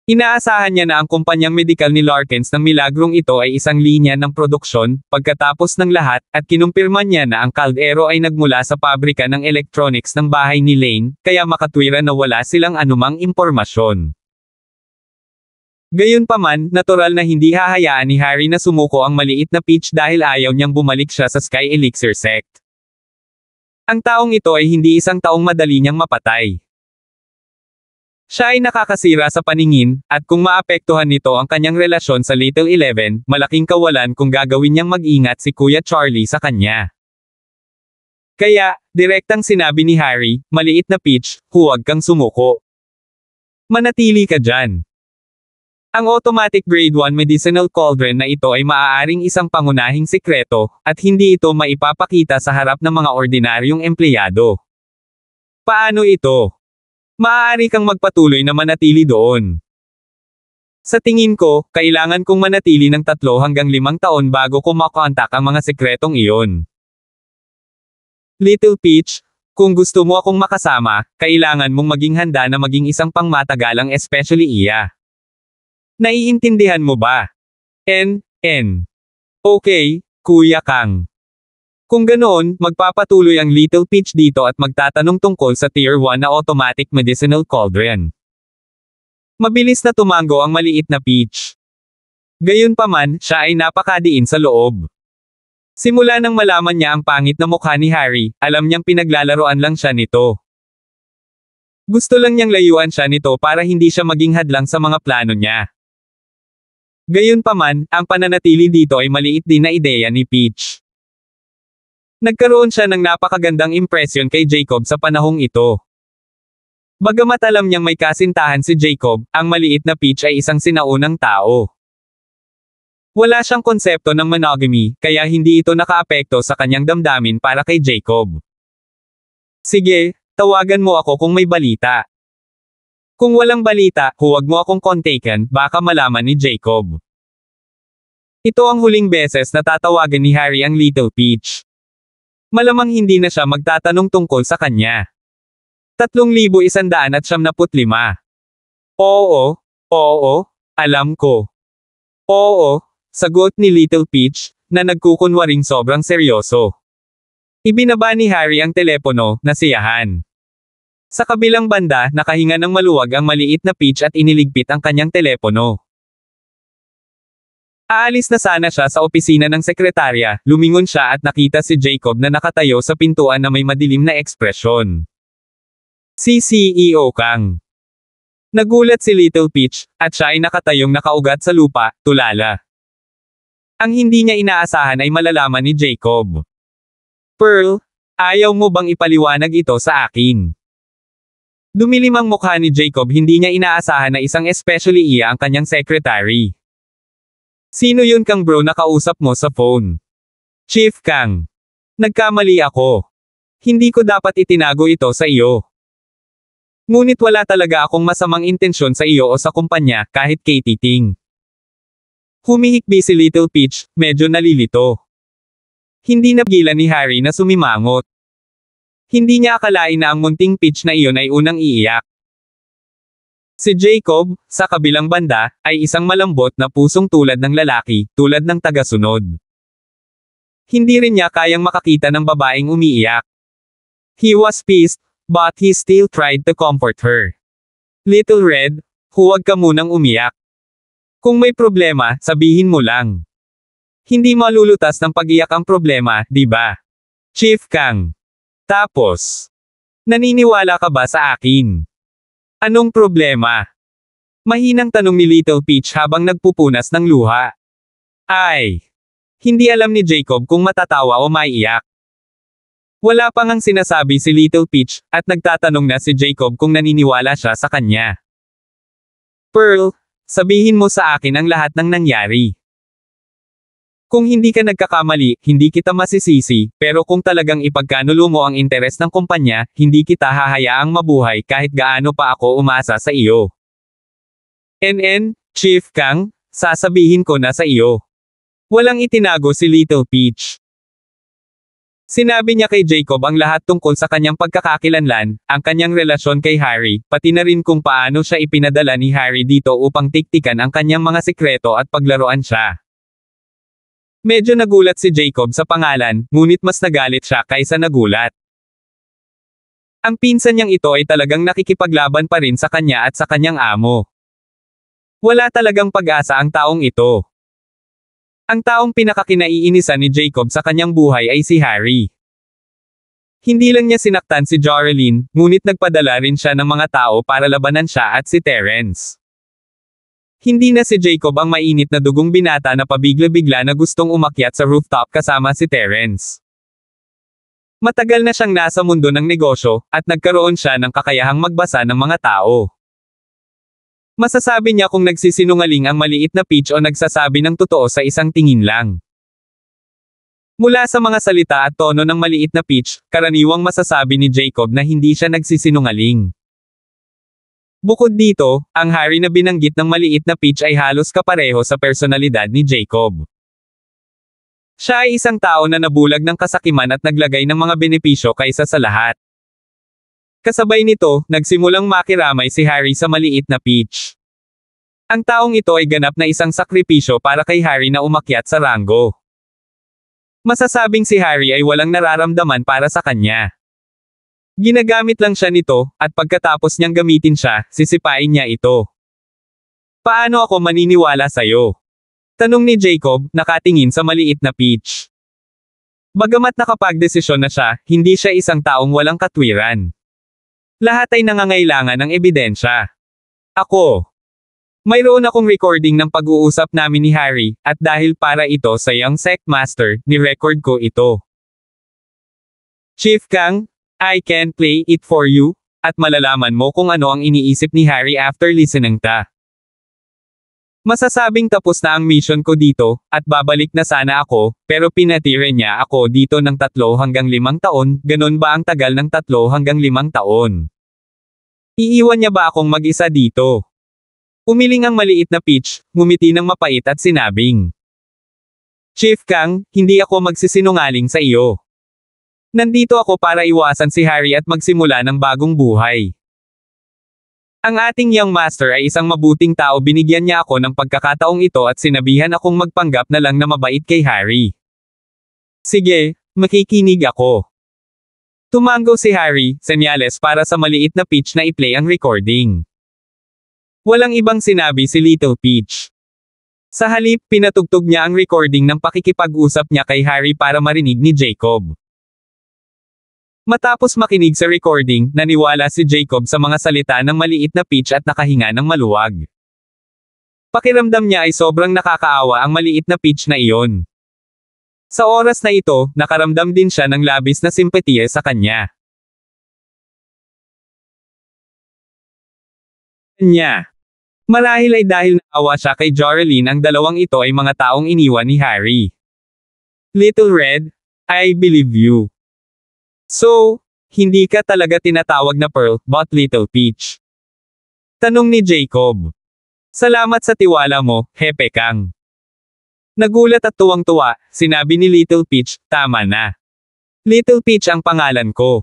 Inaasahan niya na ang kumpanyang medikal ni Larkins ng milagrong ito ay isang linya ng produksyon, pagkatapos ng lahat, at kinumpirma niya na ang kaldero ay nagmula sa pabrika ng electronics ng bahay ni Lane, kaya makatwira na wala silang anumang impormasyon. Gayunpaman, natural na hindi hahayaan ni Harry na sumuko ang maliit na Peach dahil ayaw niyang bumalik siya sa Sky Elixir sect. Ang taong ito ay hindi isang taong madali niyang mapatay. Siya ay nakakasira sa paningin, at kung maapektuhan nito ang kanyang relasyon sa Little 11, malaking kawalan kung gagawin niyang mag-ingat si Kuya Charlie sa kanya. Kaya, direktang sinabi ni Harry, maliit na Peach, huwag kang sumuko. Manatili ka dyan. Ang automatic grade 1 medicinal cauldron na ito ay maaaring isang pangunahing sikreto, at hindi ito maipapakita sa harap ng mga ordinaryong empleyado. Paano ito? Maaari kang magpatuloy na manatili doon. Sa tingin ko, kailangan kong manatili ng 3 hanggang 5 taon bago ko makontak ang mga sekretong iyon. Little Peach, kung gusto mo akong makasama, kailangan mong maging handa na maging isang pangmatagalang especially iya. Naiintindihan mo ba? Okay, Kuya Kang. Kung ganoon, magpapatuloy ang Little Peach dito at magtatanong tungkol sa Tier 1 na automatic medicinal cauldron. Mabilis na tumango ang maliit na Peach. Gayunpaman, siya ay napakadiin sa loob. Simula nang malaman niya ang pangit na mukha ni Harry, alam niyang pinaglalaroan lang siya nito. Gusto lang niyang layuan siya nito para hindi siya maging hadlang sa mga plano niya. Gayunpaman, ang pananatili dito ay maliit din na ideya ni Peach. Nagkaroon siya ng napakagandang impresyon kay Jacob sa panahong ito. Bagamat alam niyang may kasintahan si Jacob, ang maliit na Peach ay isang sinaunang tao. Wala siyang konsepto ng monogamy, kaya hindi ito nakaapekto sa kanyang damdamin para kay Jacob. Sige, tawagan mo ako kung may balita. Kung walang balita, huwag mo akong kontakin, baka malaman ni Jacob. Ito ang huling beses na tatawagan ni Harry ang Little Peach. Malamang hindi na siya magtatanong tungkol sa kanya. 3,175. Oo, alam ko. Oo, sagot ni Little Peach, na nagkukunwaring sobrang seryoso. Ibinaba ni Harry ang telepono, nasiyahan. Sa kabilang banda, nakahinga ng maluwag ang maliit na Peach at iniligpit ang kanyang telepono. Aalis na sana siya sa opisina ng sekretarya, lumingon siya at nakita si Jacob na nakatayo sa pintuan na may madilim na ekspresyon. Si CEO Kang. Nagulat si Little Peach, at siya ay nakatayong nakaugat sa lupa, tulala. Ang hindi niya inaasahan ay malalaman ni Jacob. Pearl, ayaw mo bang ipaliwanag ito sa akin? Dumilim ang mukha ni Jacob, hindi niya inaasahan na isang especially iya ang kanyang secretary. Sino yun kang bro na kausap mo sa phone? Chief Kang. Nagkamali ako. Hindi ko dapat itinago ito sa iyo. Ngunit wala talaga akong masamang intensyon sa iyo o sa kumpanya, kahit kay Titing. Humihikbi si Little Peach, medyo nalilito. Hindi napigilan ni Harry na sumimangot. Hindi niya akalain na ang munting Peach na iyon ay unang iiyak. Si Jacob, sa kabilang banda, ay isang malambot na pusong tulad ng lalaki, tulad ng tagasunod. Hindi rin niya kayang makakita ng babaeng umiiyak. He was pissed, but he still tried to comfort her. Little Red, huwag ka munang umiyak. Kung may problema, sabihin mo lang. Hindi malulutas ng pag-iyak ang problema, di ba? Chief Kang. Tapos, naniniwala ka ba sa akin? Anong problema? Mahinang tanong ni Little Peach habang nagpupunas ng luha. Ay! Hindi alam ni Jacob kung matatawa o maiiyak. Wala pang ang sinasabi si Little Peach, at nagtatanong na si Jacob kung naniniwala siya sa kanya. Pearl, sabihin mo sa akin ang lahat ng nangyari. Kung hindi ka nagkakamali, hindi kita masisisi, pero kung talagang ipagkanulo mo ang interes ng kumpanya, hindi kita hahayaang mabuhay kahit gaano pa ako umasa sa iyo. Chief Kang, sasabihin ko na sa iyo. Walang itinago si Little Peach. Sinabi niya kay Jacob ang lahat tungkol sa kanyang pagkakakilanlan, ang kanyang relasyon kay Harry, pati na rin kung paano siya ipinadala ni Harry dito upang tiktikan ang kanyang mga sikreto at paglaruan siya. Medyo nagulat si Jacob sa pangalan, ngunit mas nagalit siya kaysa nagulat. Ang pinsan niyang ito ay talagang nakikipaglaban pa rin sa kanya at sa kanyang amo. Wala talagang pag-asa ang taong ito. Ang taong pinakakinaiinisan ni Jacob sa kanyang buhay ay si Harry. Hindi lang niya sinaktan si Jorelyn, ngunit nagpadala rin siya ng mga tao para labanan siya at si Terence. Hindi na si Jacob ang mainit na dugong binata na pabigla-bigla na gustong umakyat sa rooftop kasama si Terence. Matagal na siyang nasa mundo ng negosyo, at nagkaroon siya ng kakayahang magbasa ng mga tao. Masasabi niya kung nagsisinungaling ang maliit na Peach o nagsasabi ng totoo sa isang tingin lang. Mula sa mga salita at tono ng maliit na Peach, karaniwang masasabi ni Jacob na hindi siya nagsisinungaling. Bukod dito, ang Harry na binanggit ng maliit na Peach ay halos kapareho sa personalidad ni Jacob. Siya ay isang tao na nabulag ng kasakiman at naglagay ng mga benepisyo kaysa sa lahat. Kasabay nito, nagsimulang makiramay si Harry sa maliit na Peach. Ang taong ito ay ganap na isang sakripisyo para kay Harry na umakyat sa ranggo. Masasabing si Harry ay walang nararamdaman para sa kanya. Ginagamit lang siya nito, at pagkatapos niyang gamitin siya, sisipain niya ito. Paano ako maniniwala sa'yo? Tanong ni Jacob, nakatingin sa maliit na Peach. Bagamat nakapagdesisyon na siya, hindi siya isang taong walang katwiran. Lahat ay nangangailangan ng ebidensya. Ako. Mayroon akong recording ng pag-uusap namin ni Harry, at dahil para ito sa Young Sect Master, ni-record ko ito. Chief Kang, I can play it for you, at malalaman mo kung ano ang iniisip ni Harry after listening ta. Masasabing tapos na ang mission ko dito, at babalik na sana ako, pero pinatira niya ako dito ng 3 hanggang 5 taon, ganun ba ang tagal ng 3 hanggang 5 taon? Iiwan niya ba akong mag-isa dito? Umiling ang maliit na Peach, ngumiti ng mapait at sinabing. Chief Kang, hindi ako magsisinungaling sa iyo. Nandito ako para iwasan si Harry at magsimula ng bagong buhay. Ang ating young master ay isang mabuting tao, binigyan niya ako ng pagkakataong ito at sinabihan akong magpanggap na lang na mabait kay Harry. Sige, makikinig ako. Tumango si Harry, senyales para sa maliit na Peach na i-play ang recording. Walang ibang sinabi si Little Peach. Sa halip, pinatugtog niya ang recording ng pakikipag-usap niya kay Harry para marinig ni Jacob. Matapos makinig sa recording, naniwala si Jacob sa mga salita ng maliit na Peach at nakahinga ng maluwag. Pakiramdam niya ay sobrang nakakaawa ang maliit na Peach na iyon. Sa oras na ito, nakaramdam din siya ng labis na simpatiya sa kanya. Marahil ay dahil naawa siya kay Joralyn, ang dalawang ito ay mga taong iniwan ni Harry. Little Red, I believe you. So, hindi ka talaga tinatawag na Pearl, but Little Peach? Tanong ni Jacob. Salamat sa tiwala mo, Hepe Kang. Nagulat at tuwang-tuwa, sinabi ni Little Peach, tama na. Little Peach ang pangalan ko.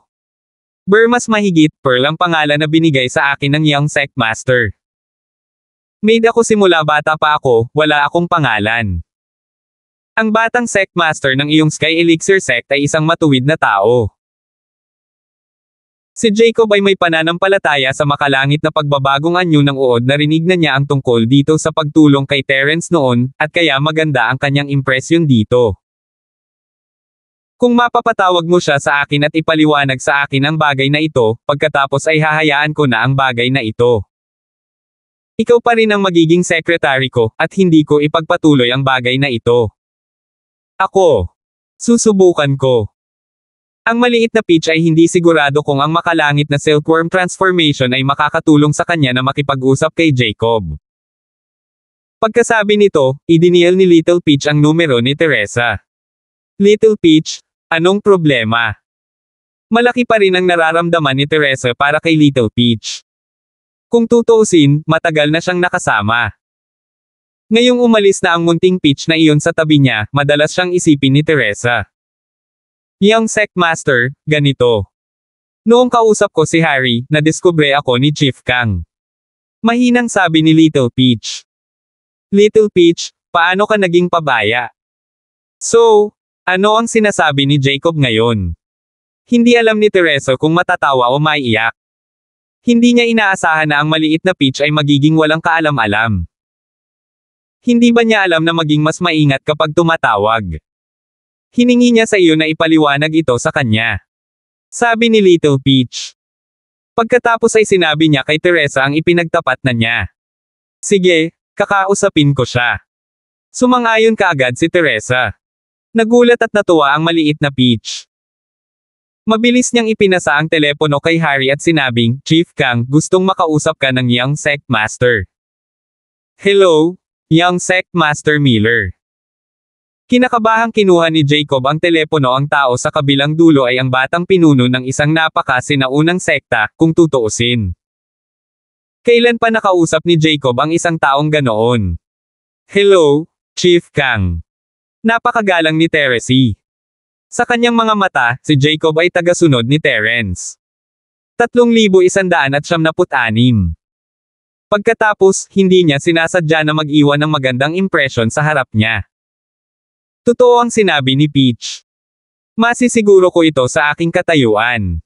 Mas mahigit, Pearl ang pangalan na binigay sa akin ng Young Sect Master. Maid ako simula bata pa ako, wala akong pangalan. Ang batang Sect Master ng iyong Sky Elixir Sect ay isang matuwid na tao. Si Jacob ay may pananampalataya sa makalangit na pagbabagong anyo ng uod. Narinig na niya ang tungkol dito sa pagtulong kay Terence noon, at kaya maganda ang kanyang impresyon dito. Kung mapapatawag mo siya sa akin at ipaliwanag sa akin ang bagay na ito, pagkatapos ay hahayaan ko na ang bagay na ito. Ikaw pa rin ang magiging sekretary ko, at hindi ko ipagpatuloy ang bagay na ito. Ako. Susubukan ko. Ang maliit na Peach ay hindi sigurado kung ang makalangit na Silkworm transformation ay makakatulong sa kanya na makipag-usap kay Jacob. Pagkasabi nito, idinial ni Little Peach ang numero ni Teresa. Little Peach, anong problema? Malaki pa rin ang nararamdaman ni Teresa para kay Little Peach. Kung tutuusin, matagal na siyang nakasama. Ngayong umalis na ang munting Peach na iyon sa tabi niya, madalas siyang isipin ni Teresa. Young Sect Master, ganito. Noong kausap ko si Harry, nadiskubre ako ni Chief Kang. Mahinang sabi ni Little Peach. Little Peach, paano ka naging pabaya? So, ano ang sinasabi ni Jacob ngayon? Hindi alam ni Teresa kung matatawa o maiiyak. Hindi niya inaasahan na ang maliit na Peach ay magiging walang kaalam-alam. Hindi ba niya alam na maging mas maingat kapag tumatawag? Hiningi niya sa iyo na ipaliwanag ito sa kanya. Sabi ni Little Peach. Pagkatapos ay sinabi niya kay Teresa ang ipinagtapat na niya. Sige, kakausapin ko siya. Sumang-ayon kaagad si Teresa. Nagulat at natuwa ang maliit na Peach. Mabilis niyang ipinasa ang telepono kay Harry at sinabing, Chief Kang, gustong makausap ka ng Young Sect Master. Hello, Young Sect Master Miller. Kinakabahang kinuha ni Jacob ang telepono. Ang tao sa kabilang dulo ay ang batang pinuno ng isang napakasinaunang sekta, kung tutuusin. Kailan pa nakausap ni Jacob ang isang taong ganoon? Hello, Chief Kang. Napakagalang ni Teresa. Sa kanyang mga mata, si Jacob ay tagasunod ni Terence. 3,176. Pagkatapos, hindi niya sinasadya na mag-iwan ng magandang impresyon sa harap niya. Totoo ang sinabi ni Peach. Masisiguro ko ito sa aking katayuan.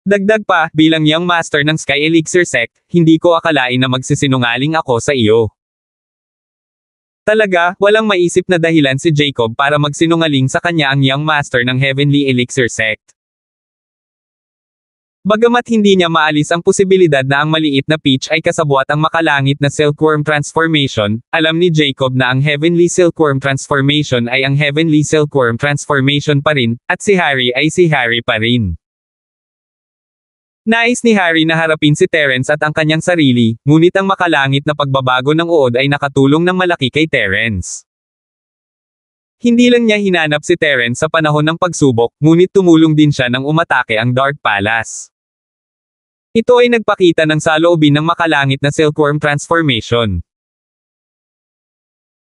Dagdag pa, bilang Young Master ng Sky Elixir Sect, hindi ko akalain na magsisinungaling ako sa iyo. Talaga, walang maisip na dahilan si Jacob para magsinungaling sa kanya ang Young Master ng Heavenly Elixir Sect. Bagamat hindi niya maalis ang posibilidad na ang maliit na Peach ay kasabwat ang makalangit na Silkworm Transformation, alam ni Jacob na ang Heavenly Silkworm Transformation ay ang Heavenly Silkworm Transformation pa rin, at si Harry ay si Harry pa rin. Nais ni Harry na harapin si Terence at ang kanyang sarili, ngunit ang makalangit na pagbabago ng uod ay nakatulong ng malaki kay Terence. Hindi lang niya hinanap si Terence sa panahon ng pagsubok, ngunit tumulong din siya nang umatake ang Dark Palace. Ito ay nagpakita ng saloobin ng makalangit na Silkworm Transformation.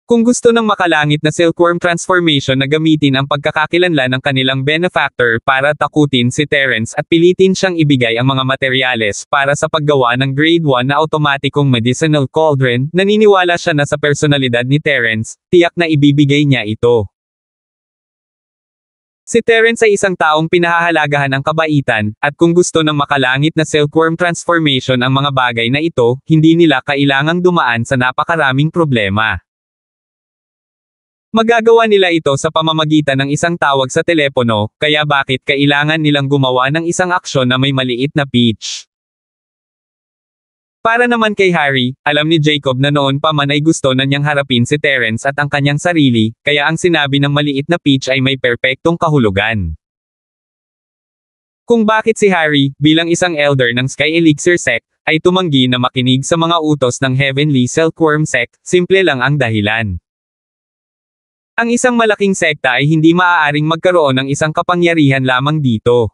Kung gusto ng makalangit na Silkworm Transformation na gamitin ang pagkakakilanlan ng kanilang benefactor para takutin si Terence at pilitin siyang ibigay ang mga materyales para sa paggawa ng Grade 1 na automatikong medicinal cauldron, naniniwala siya na sa personalidad ni Terence, tiyak na ibibigay niya ito. Si Terence ay isang taong pinahahalagahan ng kabaitan, at kung gusto ng makalangit na Silkworm Transformation ang mga bagay na ito, hindi nila kailangang dumaan sa napakaraming problema. Magagawa nila ito sa pamamagitan ng isang tawag sa telepono, kaya bakit kailangan nilang gumawa ng isang aksyon na may maliit na Peach? Para naman kay Harry, alam ni Jacob na noon pa man ay gusto na niyang harapin si Terence at ang kanyang sarili, kaya ang sinabi ng maliit na Peach ay may perpektong kahulugan. Kung bakit si Harry, bilang isang elder ng Sky Elixir Sect, ay tumanggi na makinig sa mga utos ng Heavenly Silkworm Sect, simple lang ang dahilan. Ang isang malaking sekta ay hindi maaaring magkaroon ng isang kapangyarihan lamang dito.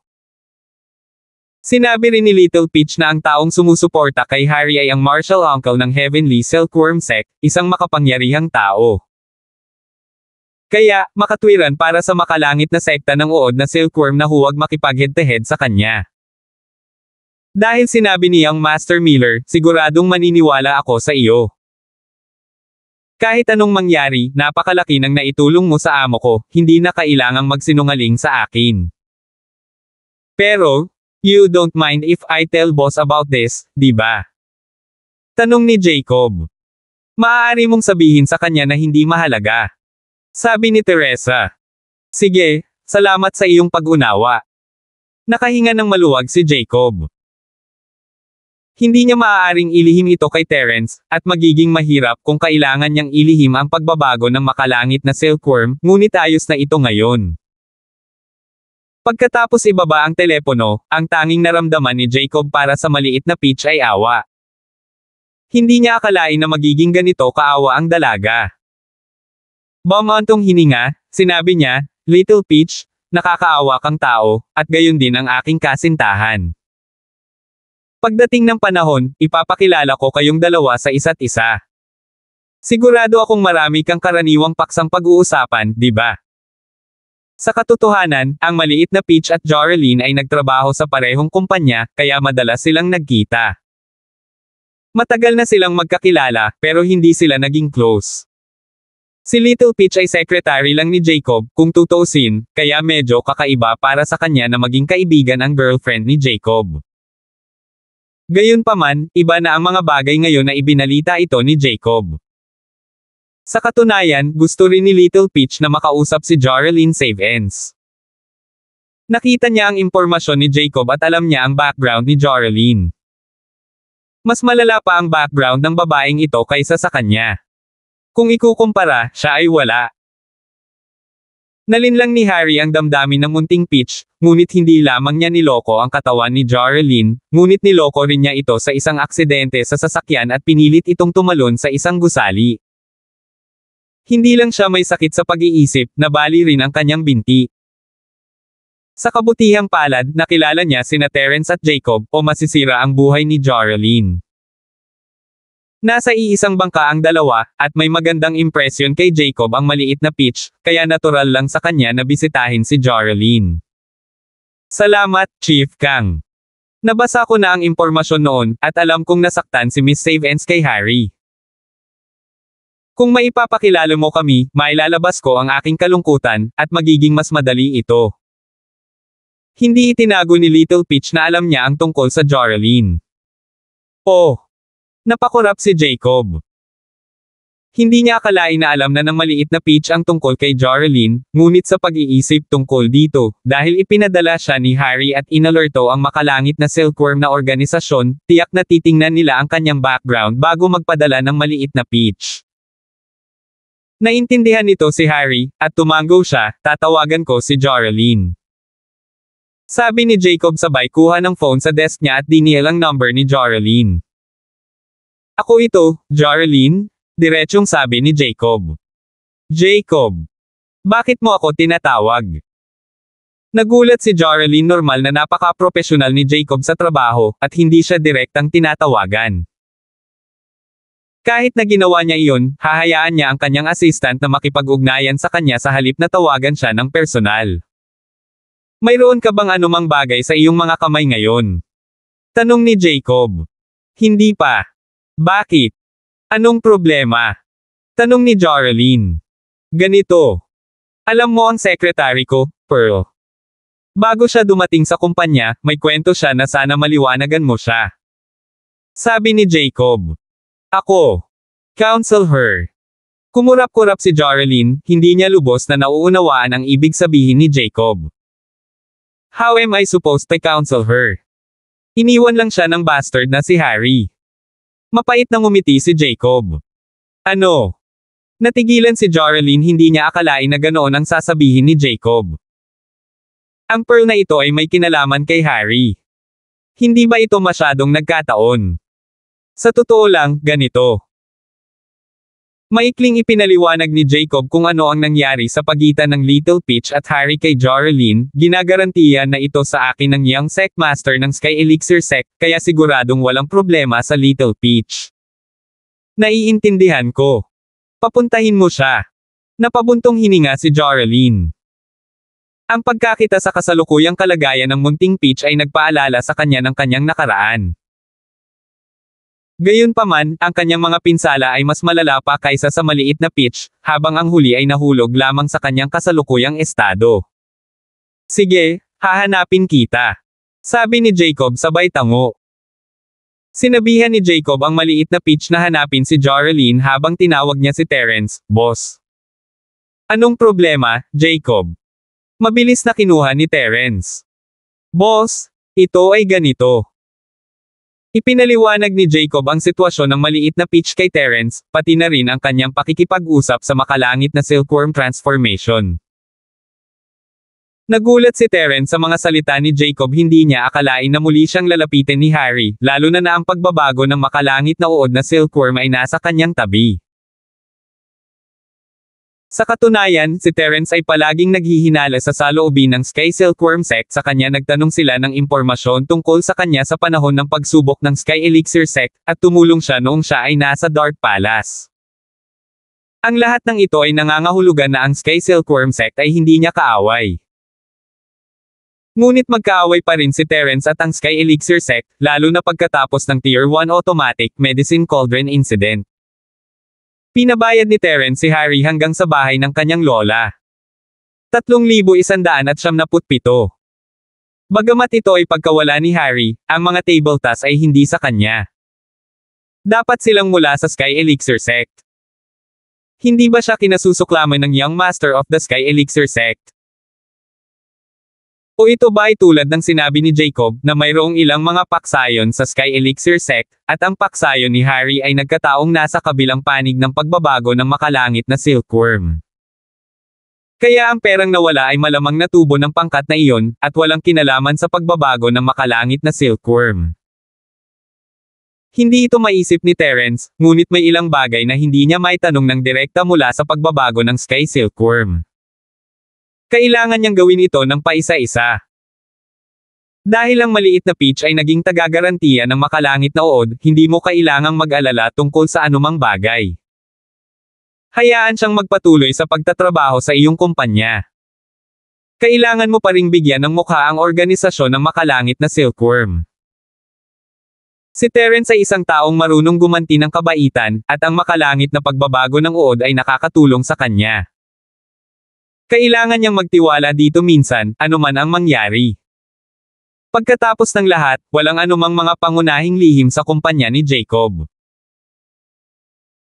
Sinabi rin ni Little Peach na ang taong sumusuporta kay Harry ay ang martial uncle ng Heavenly Silkworm Sect, isang makapangyarihang tao. Kaya, makatwiran para sa makalangit na sekta ng uod na silkworm na huwag makipag-head-to-head sa kanya. Dahil sinabi niyang Master Miller, siguradong maniniwala ako sa iyo. Kahit anong mangyari, napakalaki ng naitulong mo sa amo ko, hindi na kailangang magsinungaling sa akin. Pero, you don't mind if I tell boss about this, di ba? Tanong ni Jacob. Maaari mong sabihin sa kanya na hindi mahalaga. Sabi ni Teresa. Sige, salamat sa iyong pag-unawa. Nakahinga ng maluwag si Jacob. Hindi niya maaaring ilihim ito kay Terence, at magiging mahirap kung kailangan niyang ilihim ang pagbabago ng makalangit na silkworm, ngunit ayos na ito ngayon. Pagkatapos ibaba ang telepono, ang tanging naramdaman ni Jacob para sa maliit na Peach ay awa. Hindi niya akalain na magiging ganito kaawa ang dalaga. Bumantong hininga, sinabi niya, Little Peach, nakakaawa kang tao, at gayon din ang aking kasintahan. Pagdating ng panahon, ipapakilala ko kayong dalawa sa isa't isa. Sigurado akong marami kang karaniwang paksang pag-uusapan, di ba? Sa katotohanan, ang maliit na Peach at Joraline ay nagtrabaho sa parehong kumpanya, kaya madalas silang nagkita. Matagal na silang magkakilala, pero hindi sila naging close. Si Little Peach ay secretary lang ni Jacob, kung tutuusin, kaya medyo kakaiba para sa kanya na maging kaibigan ang girlfriend ni Jacob. Gayunpaman, iba na ang mga bagay ngayon na ibinalita ito ni Jacob. Sa katunayan, gusto rin ni Little Peach na makausap si Joraline Savens. Nakita niya ang impormasyon ni Jacob at alam niya ang background ni Joraline. Mas malala pa ang background ng babaeng ito kaysa sa kanya. Kung ikukumpara, siya ay wala. Nalinlang ni Harry ang damdamin ng munting Peach, ngunit hindi lamang niya niloko ang katawan ni Joraline, ngunit niloko rin niya ito sa isang aksidente sa sasakyan at pinilit itong tumalon sa isang gusali. Hindi lang siya may sakit sa pag-iisip, nabali rin ang kanyang binti. Sa kabutihang palad, nakilala niya sina Terence at Jacob, o masisira ang buhay ni Joraline. Nasa iisang bangka ang dalawa, at may magandang impresyon kay Jacob ang maliit na Peach, kaya natural lang sa kanya na bisitahin si Joraline. Salamat, Chief Kang. Nabasa ko na ang impormasyon noon, at alam kong nasaktan si Miss Savens kay Harry. Kung maipapakilala mo kami, mailalabas ko ang aking kalungkutan, at magiging mas madali ito. Hindi itinago ni Little Peach na alam niya ang tungkol sa Joraline. Oh! Napakurap si Jacob. Hindi niya akalain na alam na ng maliit na Peach ang tungkol kay Joraline, ngunit sa pag-iisip tungkol dito, dahil ipinadala siya ni Harry at inalerto ang makalangit na silkworm na organisasyon, tiyak na titingnan nila ang kanyang background bago magpadala ng maliit na Peach. Naintindihan nito si Harry, at tumango siya, tatawagan ko si Joraline. Sabi ni Jacob sabay kuha ng phone sa desk niya at dinial ang number ni Joraline. Ako ito, Joraline, diretsyong sabi ni Jacob. Jacob, bakit mo ako tinatawag? Nagulat si Joraline, normal na napaka-profesional ni Jacob sa trabaho, at hindi siya direktang tinatawagan. Kahit na ginawa niya iyon, hahayaan niya ang kanyang assistant na makipag-ugnayan sa kanya sa halip na tawagan siya ng personal. Mayroon ka bang anumang bagay sa iyong mga kamay ngayon? Tanong ni Jacob. Hindi pa. Bakit? Anong problema? Tanong ni Joraline. Ganito. Alam mo ang secretary ko, Pearl. Bago siya dumating sa kumpanya, may kwento siya na sana maliwanagan mo siya. Sabi ni Jacob. Ako. Counsel her. Kumurap-kurap si Joraline, hindi niya lubos na nauunawaan ang ibig sabihin ni Jacob. How am I supposed to counsel her? Iniwan lang siya ng bastard na si Harry. Mapait na ngumiti si Jacob. Ano? Natigilan si Joraline, hindi niya akalain na ganoon ang sasabihin ni Jacob. Ang Pearl na ito ay may kinalaman kay Harry. Hindi ba ito masyadong nagkataon? Sa totoo lang, ganito. Maikling ipinaliwanag ni Jacob kung ano ang nangyari sa pagitan ng Little Peach at Harry kay Joralyn, ginagarantiya na ito sa akin ng Young Sect Master ng Sky Elixir Sect, kaya siguradong walang problema sa Little Peach. Naiintindihan ko. Papuntahin mo siya. Napabuntong hininga si Joralyn. Ang pagkakita sa kasalukuyang kalagayan ng munting Peach ay nagpaalala sa kanya ng kanyang nakaraan. Gayunpaman, ang kanyang mga pinsala ay mas malala pa kaysa sa maliit na Peach, habang ang huli ay nahulog lamang sa kanyang kasalukuyang estado. Sige, hahanapin kita. Sabi ni Jacob sabay tango. Sinabihan ni Jacob ang maliit na Peach na hanapin si Joralyn habang tinawag niya si Terence, boss. Anong problema, Jacob? Mabilis na kinuha ni Terence. Boss, ito ay ganito. Ipinaliwanag ni Jacob ang sitwasyon ng maliit na Peach kay Terence, pati na rin ang kanyang pakikipag-usap sa makalangit na silkworm transformation. Nagulat si Terence sa mga salita ni Jacob, hindi niya akalain na muli siyang lalapitin ni Harry, lalo na ang pagbabago ng makalangit na uod na silkworm ay nasa kanyang tabi. Sa katunayan, si Terence ay palaging naghihinala sa saloobin ng Sky Silkworm Sect, sa kanya nagtanong sila ng impormasyon tungkol sa kanya sa panahon ng pagsubok ng Sky Elixir Sect, at tumulong siya noong siya ay nasa Dark Palace. Ang lahat ng ito ay nangangahulugan na ang Sky Silkworm Sect ay hindi niya kaaway. Ngunit magkaaway pa rin si Terence at ang Sky Elixir Sect, lalo na pagkatapos ng Tier 1 Automatic Medicine Cauldron Incident. Pinabayad ni Terence si Harry hanggang sa bahay ng kanyang lola. 3,177. Bagamat ito ay pagkawala ni Harry, ang mga table tasks ay hindi sa kanya. Dapat silang mula sa Sky Elixir Sect. Hindi ba siya kinasusuklaman ng Young Master of the Sky Elixir Sect? O ito ba ay tulad ng sinabi ni Jacob, na mayroong ilang mga paksayon sa Sky Elixir Sect, at ang paksayon ni Harry ay nagkataong nasa kabilang panig ng pagbabago ng makalangit na silkworm. Kaya ang perang nawala ay malamang natubo ng pangkat na iyon, at walang kinalaman sa pagbabago ng makalangit na silkworm. Hindi ito maisip ni Terence, ngunit may ilang bagay na hindi niya maitanong ng direkta mula sa pagbabago ng Sky Silkworm. Kailangan niyang gawin ito ng paisa-isa. Dahil ang maliit na Peach ay naging tagagarantiya ng makalangit na uod, hindi mo kailangang mag-alala tungkol sa anumang bagay. Hayaan siyang magpatuloy sa pagtatrabaho sa iyong kumpanya. Kailangan mo pa ring bigyan ng mukha ang organisasyon ng makalangit na silkworm. Si Terence ay isang taong marunong gumanti ng kabaitan, at ang makalangit na pagbabago ng uod ay nakakatulong sa kanya. Kailangan niyang magtiwala dito minsan, anuman ang mangyari. Pagkatapos ng lahat, walang anumang mga pangunahing lihim sa kumpanya ni Jacob.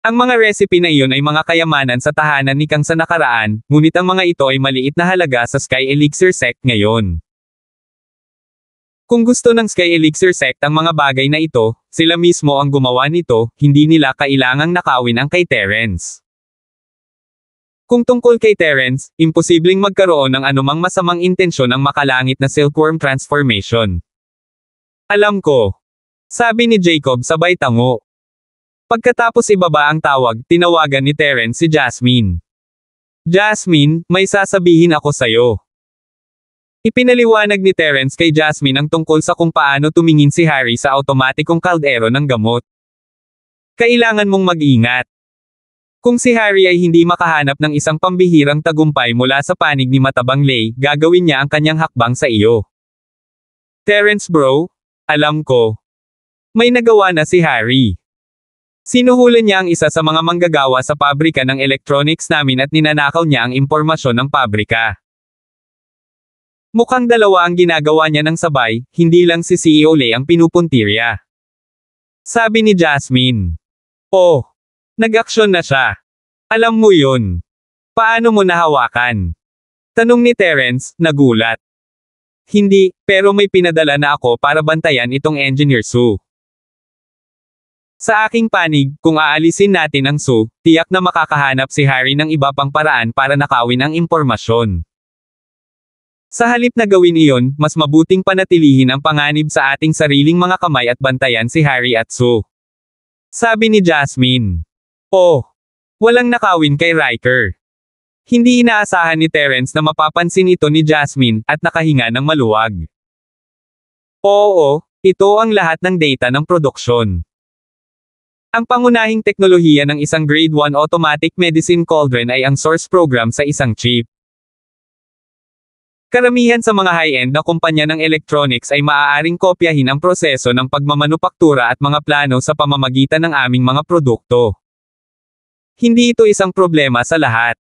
Ang mga recipe na iyon ay mga kayamanan sa tahanan ni Kang sa nakaraan, ngunit ang mga ito ay maliit na halaga sa Sky Elixir Sect ngayon. Kung gusto ng Sky Elixir Sect ang mga bagay na ito, sila mismo ang gumawa nito, hindi nila kailangang nakawin ang kay Terence. Kung tungkol kay Terence, imposibleng magkaroon ng anumang masamang intensyon ang makalangit na silkworm transformation. Alam ko. Sabi ni Jacob sabay tango. Pagkatapos ibaba ang tawag, tinawagan ni Terence si Jasmine. Jasmine, may sasabihin ako sayo. Ipinaliwanag ni Terence kay Jasmine ang tungkol sa kung paano tumingin si Harry sa automatikong kaldero ng gamot. Kailangan mong mag-ingat. Kung si Harry ay hindi makahanap ng isang pambihirang tagumpay mula sa panig ni Matabang Lay, gagawin niya ang kanyang hakbang sa iyo. Terence bro, alam ko. May nagawa na si Harry. Sinuhulan niya ang isa sa mga manggagawa sa pabrika ng electronics namin at ninanakaw niya ang impormasyon ng pabrika. Mukhang dalawa ang ginagawa niya ng sabay, hindi lang si CEO Lay ang pinupuntirya. Sabi ni Jasmine. Oh. Nag-aksyon na siya. Alam mo yun. Paano mo nahawakan? Tanong ni Terence, nagulat. Hindi, pero may pinadala na ako para bantayan itong Engineer Sue. Sa aking panig, kung aalisin natin ang Sue, tiyak na makakahanap si Harry ng iba pang paraan para nakawin ang impormasyon. Sa halip na gawin iyon, mas mabuting panatilihin ang panganib sa ating sariling mga kamay at bantayan si Harry at Sue. Sabi ni Jasmine. Oh, walang nakawin kay Riker. Hindi inaasahan ni Terence na mapapansin ito ni Jasmine, at nakahinga ng maluwag. Oo, ito ang lahat ng data ng produksyon. Ang pangunahing teknolohiya ng isang Grade 1 automatic medicine cauldron ay ang source program sa isang chip. Karamihan sa mga high-end na kumpanya ng electronics ay maaaring kopyahin ang proseso ng pagmamanupaktura at mga plano sa pamamagitan ng aming mga produkto. Hindi ito isang problema sa lahat.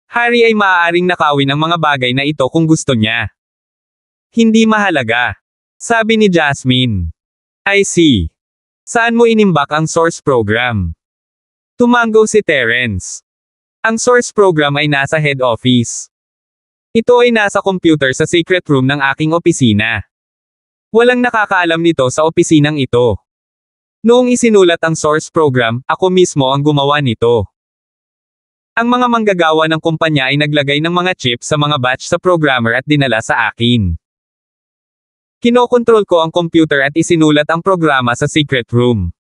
Harry ay maaaring nakawin ang mga bagay na ito kung gusto niya. Hindi mahalaga. Sabi ni Jasmine. I see. Saan mo inimbak ang source program? Tumango si Terence. Ang source program ay nasa head office. Ito ay nasa computer sa secret room ng aking opisina. Walang nakakaalam nito sa opisinang ito. Noong isinulat ang source program, ako mismo ang gumawa nito. Ang mga manggagawa ng kumpanya ay naglagay ng mga chip sa mga batch sa programmer at dinala sa akin. Kinokontrol ko ang computer at isinulat ang programa sa secret room.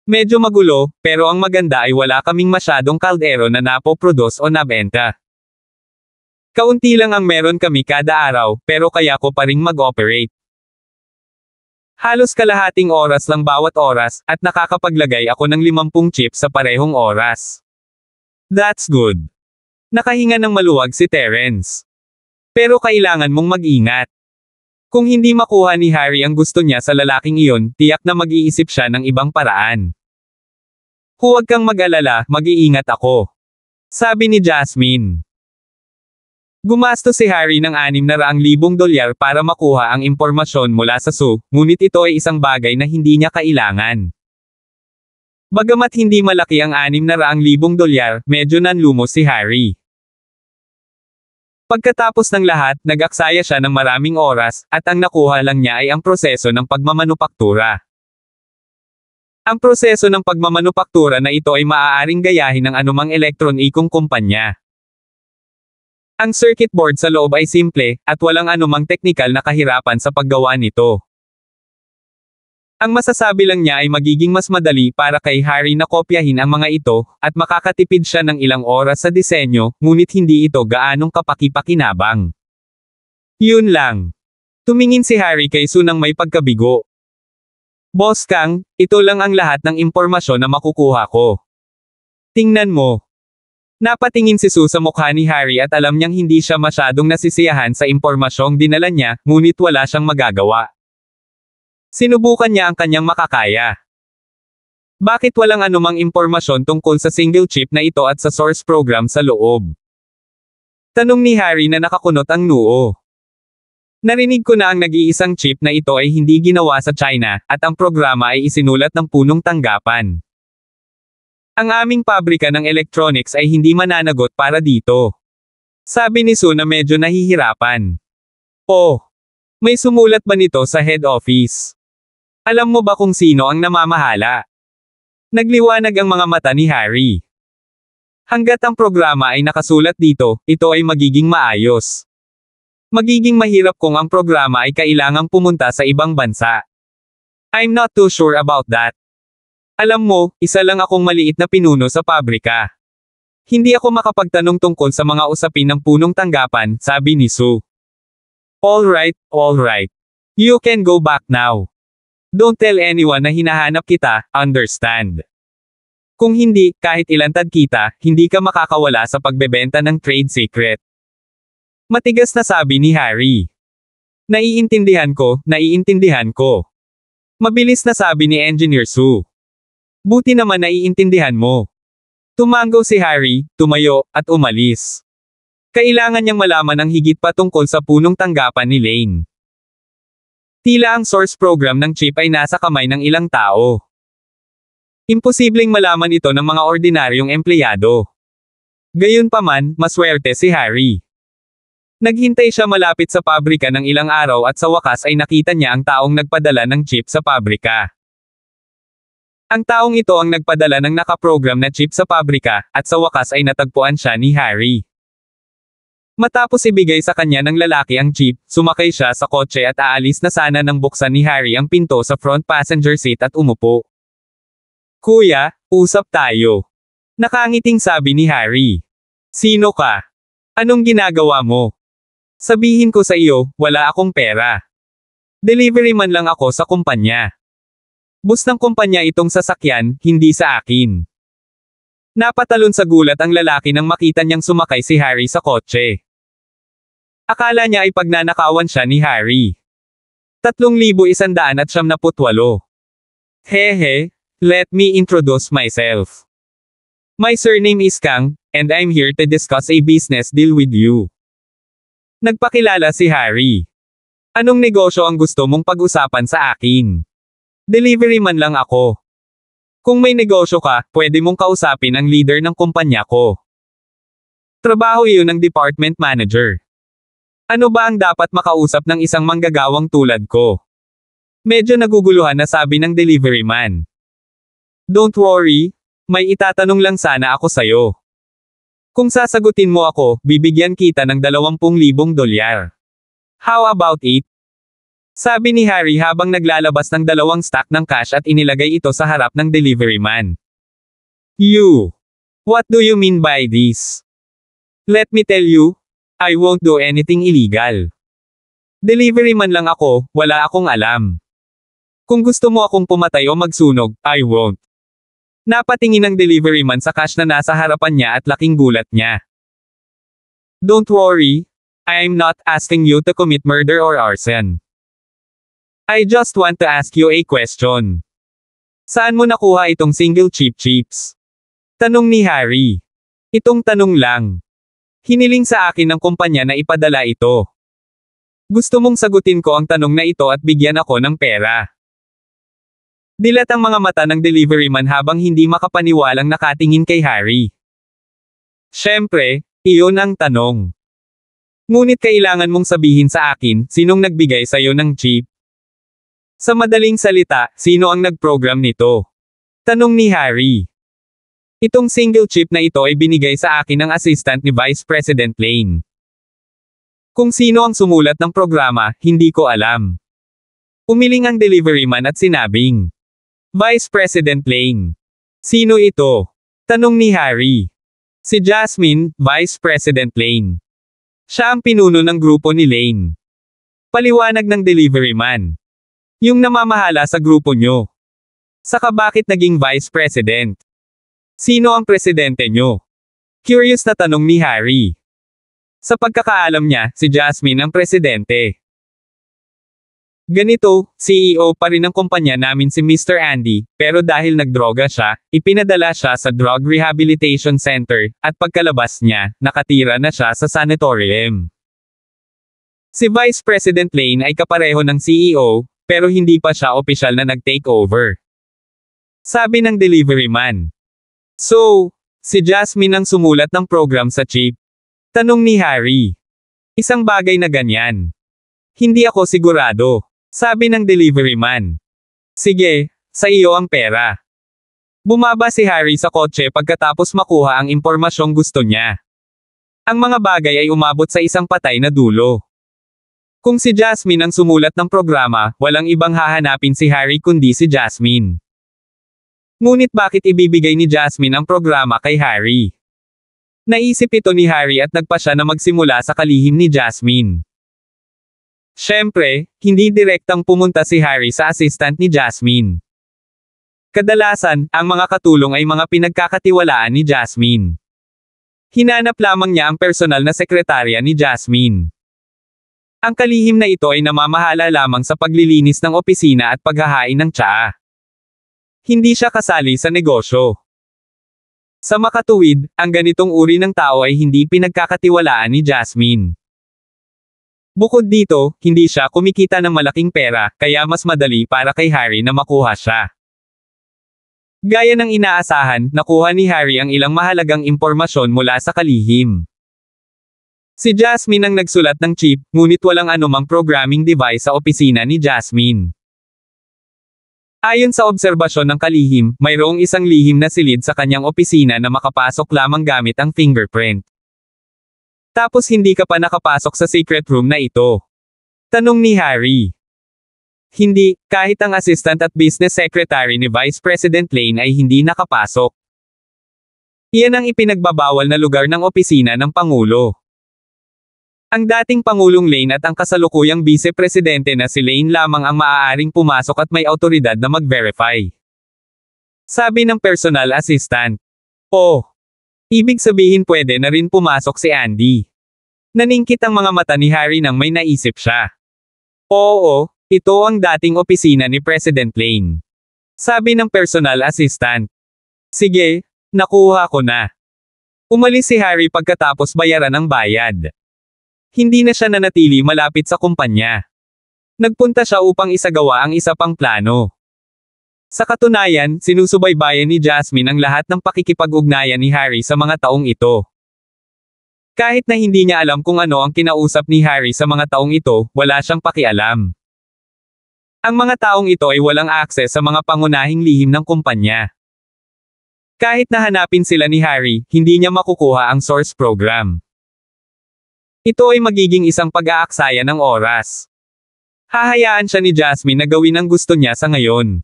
Medyo magulo, pero ang maganda ay wala kaming masyadong kaldero na napoproduce o nabenta. Kaunti lang ang meron kami kada araw, pero kaya ko pa ring mag-operate. Halos kalahating oras lang bawat oras, at nakakapaglagay ako ng 50 chips sa parehong oras. That's good. Nakahinga ng maluwag si Terence. Pero kailangan mong mag-ingat. Kung hindi makuha ni Harry ang gusto niya sa lalaking iyon, tiyak na mag-iisip siya ng ibang paraan. Huwag kang mag-alala, mag-iingat ako. Sabi ni Jasmine. Gumastos si Harry ng $600,000 para makuha ang impormasyon mula sa Sue, ngunit ito ay isang bagay na hindi niya kailangan. Bagamat hindi malaki ang $600,000, medyo nanlumos si Harry. Pagkatapos ng lahat, nag-aksaya siya ng maraming oras, at ang nakuha lang niya ay ang proseso ng pagmamanupaktura. Ang proseso ng pagmamanupaktura na ito ay maaaring gayahin ng anumang elektronikong kumpanya. Ang circuit board sa loob ay simple, at walang anumang teknikal na kahirapan sa paggawa nito. Ang masasabi lang niya ay magiging mas madali para kay Harry na kopyahin ang mga ito, at makakatipid siya ng ilang oras sa disenyo, ngunit hindi ito gaanong kapaki-pakinabang. Yun lang. Tumingin si Harry kay Sue nang may pagkabigo. Boss Kang, ito lang ang lahat ng impormasyon na makukuha ko. Tingnan mo. Napatingin si Sue sa mukha ni Harry at alam niyang hindi siya masyadong nasisiyahan sa impormasyong dinala niya, ngunit wala siyang magagawa. Sinubukan niya ang kanyang makakaya. Bakit walang anumang impormasyon tungkol sa single chip na ito at sa source program sa loob? Tanong ni Harry na nakakunot ang noo. Narinig ko na ang nag-iisang chip na ito ay hindi ginawa sa China, at ang programa ay isinulat ng punong tanggapan. Ang aming pabrika ng electronics ay hindi mananagot para dito. Sabi ni Sue na medyo nahihirapan. Oh, may sumulat ba nito sa head office? Alam mo ba kung sino ang namamahala? Nagliwanag ang mga mata ni Harry. Hanggat ang programa ay nakasulat dito, ito ay magiging maayos. Magiging mahirap kung ang programa ay kailangang pumunta sa ibang bansa. I'm not too sure about that. Alam mo, isa lang akong maliit na pinuno sa pabrika. Hindi ako makapagtanong tungkol sa mga usapin ng punong tanggapan, sabi ni Sue. All right. You can go back now. Don't tell anyone na hinahanap kita, understand? Kung hindi, kahit ilantad kita, hindi ka makakawala sa pagbebenta ng trade secret. Matigas na sabi ni Harry. Naiintindihan ko. Mabilis na sabi ni Engineer Sue. Buti naman naiintindihan mo. Tumango si Harry, tumayo, at umalis. Kailangan niyang malaman ang higit pa tungkol sa punong tanggapan ni Lane. Tila ang source program ng chip ay nasa kamay ng ilang tao. Imposibleng malaman ito ng mga ordinaryong empleyado. Gayunpaman, maswerte si Harry. Naghintay siya malapit sa pabrika ng ilang araw at sa wakas ay nakita niya ang taong nagpadala ng chip sa pabrika. Ang taong ito ang nagpadala ng nakaprogram na chip sa pabrika, at sa wakas ay natagpuan siya ni Harry. Matapos ibigay sa kanya ng lalaki ang jeep, sumakay siya sa kotse at aalis na sana nang buksan ni Harry ang pinto sa front passenger seat at umupo. Kuya, usap tayo. Nakangiting sabi ni Harry. Sino ka? Anong ginagawa mo? Sabihin ko sa iyo, wala akong pera. Delivery man lang ako sa kumpanya. Bus ng kumpanya itong sasakyan, hindi sa akin. Napatalon sa gulat ang lalaki nang makita niyang sumakay si Harry sa kotse. Akala niya ay pagnanakawan siya ni Harry. 3,178. Hehe, let me introduce myself. My surname is Kang, and I'm here to discuss a business deal with you. Nagpakilala si Harry. Anong negosyo ang gusto mong pag-usapan sa akin? Delivery man lang ako. Kung may negosyo ka, pwede mong kausapin ang leader ng kumpanya ko. Trabaho iyon ng department manager. Ano ba ang dapat makausap ng isang manggagawang tulad ko? Medyo naguguluhan na sabi ng delivery man. Don't worry, may itatanong lang sana ako sa'yo. Kung sasagutin mo ako, bibigyan kita ng $20,000. How about it? Sabi ni Harry habang naglalabas ng 2 stack ng cash at inilagay ito sa harap ng delivery man. You! What do you mean by this? Let me tell you, I won't do anything illegal. Delivery man lang ako, wala akong alam. Kung gusto mo akong pumatay o magsunog, I won't. Napatingin ang delivery man sa cash na nasa harapan niya at laking gulat niya. Don't worry, I'm not asking you to commit murder or arson. I just want to ask you a question. Saan mo nakuha itong single chip chips? Tanong ni Harry. Itong tanong lang. Hiniling sa akin ng kumpanya na ipadala ito. Gusto mong sagutin ko ang tanong na ito at bigyan ako ng pera. Dilat ang mga mata ng delivery man habang hindi makapaniwalang nakatingin kay Harry. Siyempre, iyon ang tanong. Ngunit kailangan mong sabihin sa akin, sinong nagbigay sa'yo ng chip? Sa madaling salita, sino ang nag-program nito? Tanong ni Harry. Itong single chip na ito ay binigay sa akin ng assistant ni Vice President Lane. Kung sino ang sumulat ng programa, hindi ko alam. Umiling ang delivery man at sinabing, Vice President Lane. Sino ito? Tanong ni Harry. Si Jasmine, Vice President Lane. Siya ang pinuno ng grupo ni Lane. Paliwanag ng delivery man. Yung namamahala sa grupo nyo. Saka bakit naging Vice President? Sino ang presidente nyo? Curious na tanong ni Harry. Sa pagkakaalam niya, si Jasmine ang presidente. Ganito, CEO pa rin ng kumpanya namin si Mr. Andy, pero dahil nagdroga siya, ipinadala siya sa Drug Rehabilitation Center, at pagkalabas niya, nakatira na siya sa sanatorium. Si Vice President Lane ay kapareho ng CEO, pero hindi pa siya opisyal na nag-take over. Sabi ng delivery man. So, si Jasmine ang sumulat ng program sa chip? Tanong ni Harry. Isang bagay na ganyan. Hindi ako sigurado. Sabi ng delivery man. Sige, sa iyo ang pera. Bumaba si Harry sa kotse pagkatapos makuha ang impormasyong gusto niya. Ang mga bagay ay umabot sa isang patay na dulo. Kung si Jasmine ang sumulat ng programa, walang ibang hahanapin si Harry kundi si Jasmine. Ngunit bakit ibibigay ni Jasmine ang programa kay Harry? Naisip ito ni Harry at nagpa siya na magsimula sa kalihim ni Jasmine. Siyempre, hindi direktang pumunta si Harry sa assistant ni Jasmine. Kadalasan, ang mga katulong ay mga pinagkakatiwalaan ni Jasmine. Hinanap lamang niya ang personal na sekretarya ni Jasmine. Ang kalihim na ito ay namamahala lamang sa paglilinis ng opisina at paghahain ng tsaa. Hindi siya kasali sa negosyo. Sa makatuwid, ang ganitong uri ng tao ay hindi pinagkakatiwalaan ni Jasmine. Bukod dito, hindi siya kumikita ng malaking pera, kaya mas madali para kay Harry na makuha siya. Gaya ng inaasahan, nakuha ni Harry ang ilang mahalagang impormasyon mula sa kalihim. Si Jasmine ang nagsulat ng chip, ngunit walang anumang programming device sa opisina ni Jasmine. Ayon sa obserbasyon ng kalihim, mayroong isang lihim na silid sa kanyang opisina na makapasok lamang gamit ang fingerprint. Tapos hindi ka pa nakapasok sa secret room na ito? Tanong ni Harry. Hindi, kahit ang assistant at business secretary ni Vice President Lane ay hindi nakapasok. Iyan ang ipinagbabawal na lugar ng opisina ng Pangulo. Ang dating Pangulong Lane at ang kasalukuyang Vice-Presidente na si Lane lamang ang maaaring pumasok at may awtoridad na mag-verify. Sabi ng personal assistant. Oh, ibig sabihin pwede na rin pumasok si Andy. Naningkit ang mga mata ni Harry nang may naisip siya. Oo, ito ang dating opisina ni President Lane. Sabi ng personal assistant. Sige, nakuha ko na. Umalis si Harry pagkatapos bayaran ang bayad. Hindi na siya nanatili malapit sa kumpanya. Nagpunta siya upang isagawa ang isa pang plano. Sa katunayan, sinusubaybayan ni Jasmine ang lahat ng pakikipag-ugnayan ni Harry sa mga taong ito. Kahit na hindi niya alam kung ano ang kinausap ni Harry sa mga taong ito, wala siyang pakialam. Ang mga taong ito ay walang akses sa mga pangunahing lihim ng kumpanya. Kahit na hanapin sila ni Harry, hindi niya makukuha ang source program. Ito ay magiging isang pag-aaksaya ng oras. Hahayaan siya ni Jasmine na gawin ang gusto niya sa ngayon.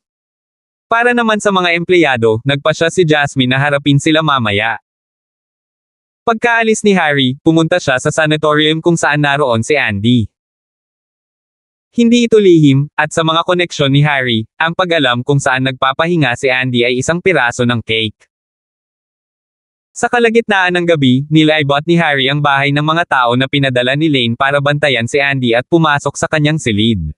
Para naman sa mga empleyado, nagpasya si Jasmine na harapin sila mamaya. Pagkaalis ni Harry, pumunta siya sa sanatorium kung saan naroon si Andy. Hindi ito lihim, at sa mga koneksyon ni Harry, ang pag-alam kung saan nagpapahinga si Andy ay isang piraso ng cake. Sa kalagitnaan ng gabi, nilibot ni Harry ang bahay ng mga tao na pinadala ni Lane para bantayan si Andy at pumasok sa kanyang silid.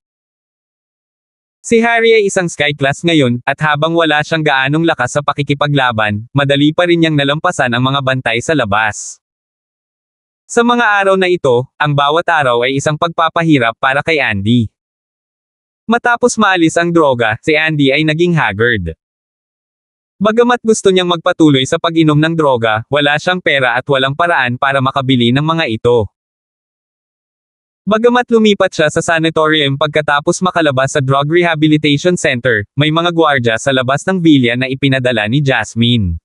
Si Harry ay isang sky class ngayon, at habang wala siyang gaanong lakas sa pakikipaglaban, madali pa rin niyang nalampasan ang mga bantay sa labas. Sa mga araw na ito, ang bawat araw ay isang pagpapahirap para kay Andy. Matapos maalis ang droga, si Andy ay naging haggard. Bagamat gusto niyang magpatuloy sa pag-inom ng droga, wala siyang pera at walang paraan para makabili ng mga ito. Bagamat lumipat siya sa sanatorium pagkatapos makalabas sa Drug Rehabilitation Center, may mga gwardya sa labas ng villa na ipinadala ni Jasmine.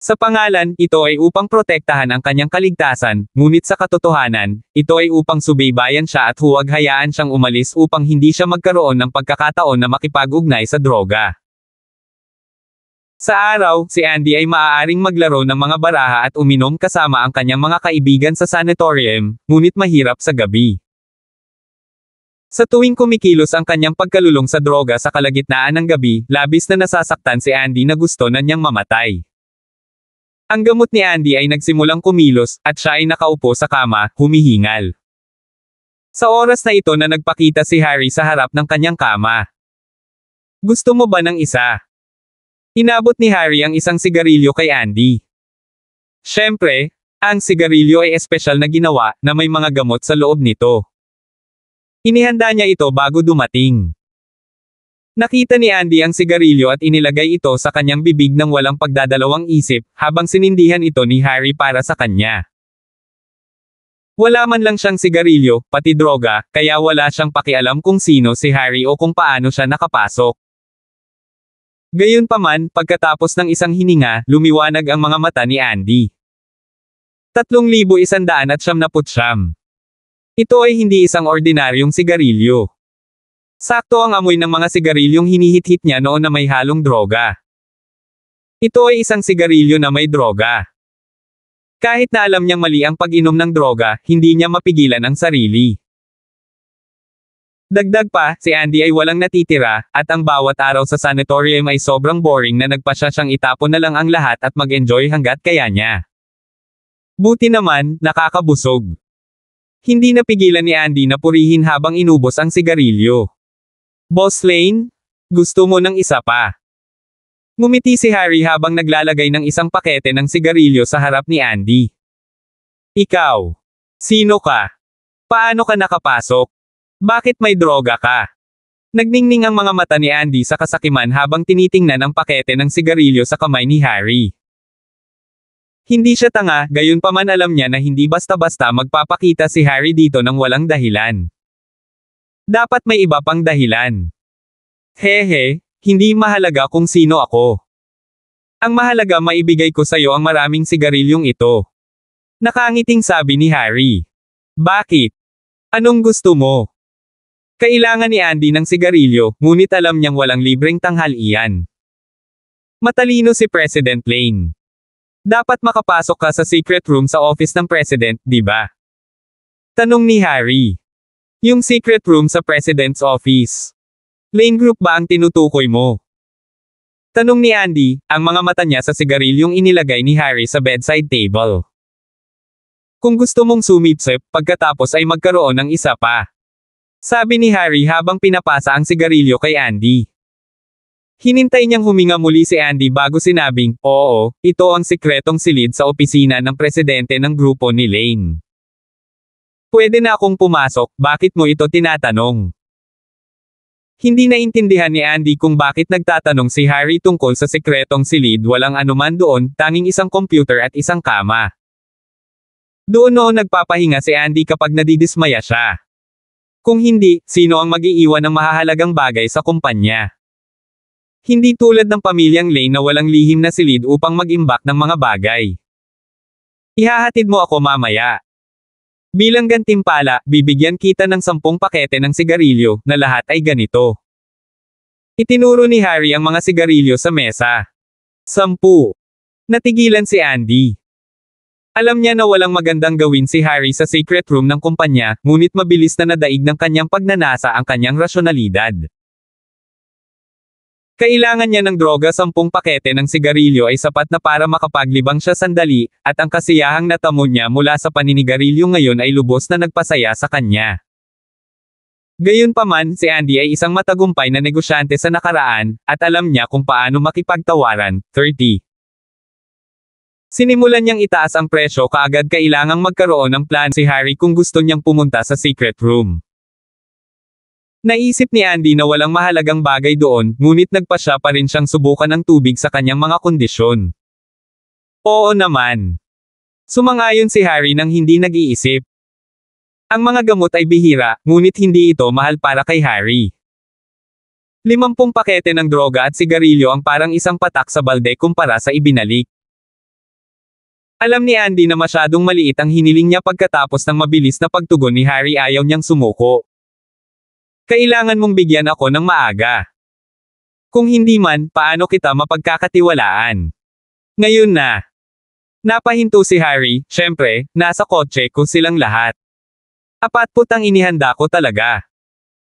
Sa pangalan, ito ay upang protektahan ang kanyang kaligtasan, ngunit sa katotohanan, ito ay upang subaybayan siya at huwag hayaan siyang umalis upang hindi siya magkaroon ng pagkakataon na makipag-ugnay sa droga. Sa araw, si Andy ay maaaring maglaro ng mga baraha at uminom kasama ang kanyang mga kaibigan sa sanatorium, ngunit mahirap sa gabi. Sa tuwing kumikilos ang kanyang pagkalulong sa droga sa kalagitnaan ng gabi, labis na nasasaktan si Andy na gusto na niyang mamatay. Ang gamot ni Andy ay nagsimulang kumilos, at siya ay nakaupo sa kama, humihingal. Sa oras na ito na nagpakita si Harry sa harap ng kanyang kama. Gusto mo ba ng isa? Inabot ni Harry ang isang sigarilyo kay Andy. Siyempre, ang sigarilyo ay espesyal na ginawa, na may mga gamot sa loob nito. Inihanda niya ito bago dumating. Nakita ni Andy ang sigarilyo at inilagay ito sa kanyang bibig ng walang pagdadalawang isip, habang sinindihan ito ni Harry para sa kanya. Wala man lang siyang sigarilyo, pati droga, kaya wala siyang pakialam kung sino si Harry o kung paano siya nakapasok. Gayunpaman, pagkatapos ng isang hininga, lumiwanag ang mga mata ni Andy. 3,179. Ito ay hindi isang ordinaryong sigarilyo. Sakto ang amoy ng mga sigarilyong hinihit-hit niya noon na may halong droga. Ito ay isang sigarilyo na may droga. Kahit na alam niyang mali ang pag-inom ng droga, hindi niya mapigilan ang sarili. Dagdag pa, si Andy ay walang natitira, at ang bawat araw sa sanatorium ay sobrang boring na nagpasya siyang itapon na lang ang lahat at mag-enjoy hanggat kaya niya. Buti naman, nakakabusog. Hindi napigilan ni Andy na purihin habang inubos ang sigarilyo. Boss Lane? Gusto mo ng isa pa? Ngumiti si Harry habang naglalagay ng isang pakete ng sigarilyo sa harap ni Andy. Ikaw? Sino ka? Paano ka nakapasok? Bakit may droga ka? Nagningning ang mga mata ni Andy sa kasakiman habang tinitingnan ang pakete ng sigarilyo sa kamay ni Harry. Hindi siya tanga, gayunpaman alam niya na hindi basta-basta magpapakita si Harry dito ng walang dahilan. Dapat may iba pang dahilan. Hehe, hindi mahalaga kung sino ako. Ang mahalaga maibigay ko sa'yo ang maraming sigarilyong ito. Nakangiting sabi ni Harry. Bakit? Anong gusto mo? Kailangan ni Andy ng sigarilyo, ngunit alam niyang walang libreng tanghalian. Matalino si President Lane. Dapat makapasok ka sa secret room sa office ng President, di ba? Tanong ni Harry. Yung secret room sa President's office. Lane Group ba ang tinutukoy mo? Tanong ni Andy, ang mga mata niya sa sigarilyong inilagay ni Harry sa bedside table. Kung gusto mong sumipsip, pagkatapos ay magkaroon ng isa pa. Sabi ni Harry habang pinapasa ang sigarilyo kay Andy. Hinintay niyang huminga muli si Andy bago sinabing, oo, ito ang sikretong silid sa opisina ng presidente ng grupo ni Lane. Pwede na akong pumasok, bakit mo ito tinatanong? Hindi naintindihan ni Andy kung bakit nagtatanong si Harry tungkol sa sikretong silid, walang anuman doon, tanging isang computer at isang kama. Doon noon nagpapahinga si Andy kapag nadidismaya siya. Kung hindi, sino ang mag-iiwan ng mahahalagang bagay sa kumpanya? Hindi tulad ng pamilyang Lane na walang lihim na silid upang mag-imbak ng mga bagay. Ihahatid mo ako mamaya. Bilang gantimpala, bibigyan kita ng 10 pakete ng sigarilyo, na lahat ay ganito. Itinuro ni Harry ang mga sigarilyo sa mesa. 10. Natigilan si Andy. Alam niya na walang magandang gawin si Harry sa secret room ng kumpanya, ngunit mabilis na nadaig ng kanyang pagnanasa ang kanyang rasyonalidad. Kailangan niya ng droga, 10 pakete ng sigarilyo ay sapat na para makapaglibang siya sandali, at ang kasiyahang natamo niya mula sa paninigarilyo ngayon ay lubos na nagpasaya sa kanya. Gayunpaman, si Andy ay isang matagumpay na negosyante sa nakaraan, at alam niya kung paano makipagtawaran. 30. Sinimulan niyang itaas ang presyo kaagad kailangang magkaroon ng plan si Harry kung gusto niyang pumunta sa secret room. Naisip ni Andy na walang mahalagang bagay doon, ngunit nagpasya pa rin siyang subukan ng tubig sa kanyang mga kondisyon. Oo naman. Sumang-ayon si Harry nang hindi nag-iisip. Ang mga gamot ay bihira, ngunit hindi ito mahal para kay Harry. 50 pakete ng droga at sigarilyo ang parang isang patak sa balde kumpara sa ibinalik. Alam ni Andy na masyadong maliit ang hiniling niya pagkatapos ng mabilis na pagtugon ni Harry, ayaw niyang sumuko. Kailangan mong bigyan ako ng maaga. Kung hindi man, paano kita mapagkakatiwalaan? Ngayon na. Napahinto si Harry, syempre, nasa kotse ko silang lahat. Apatput ang inihanda ko talaga.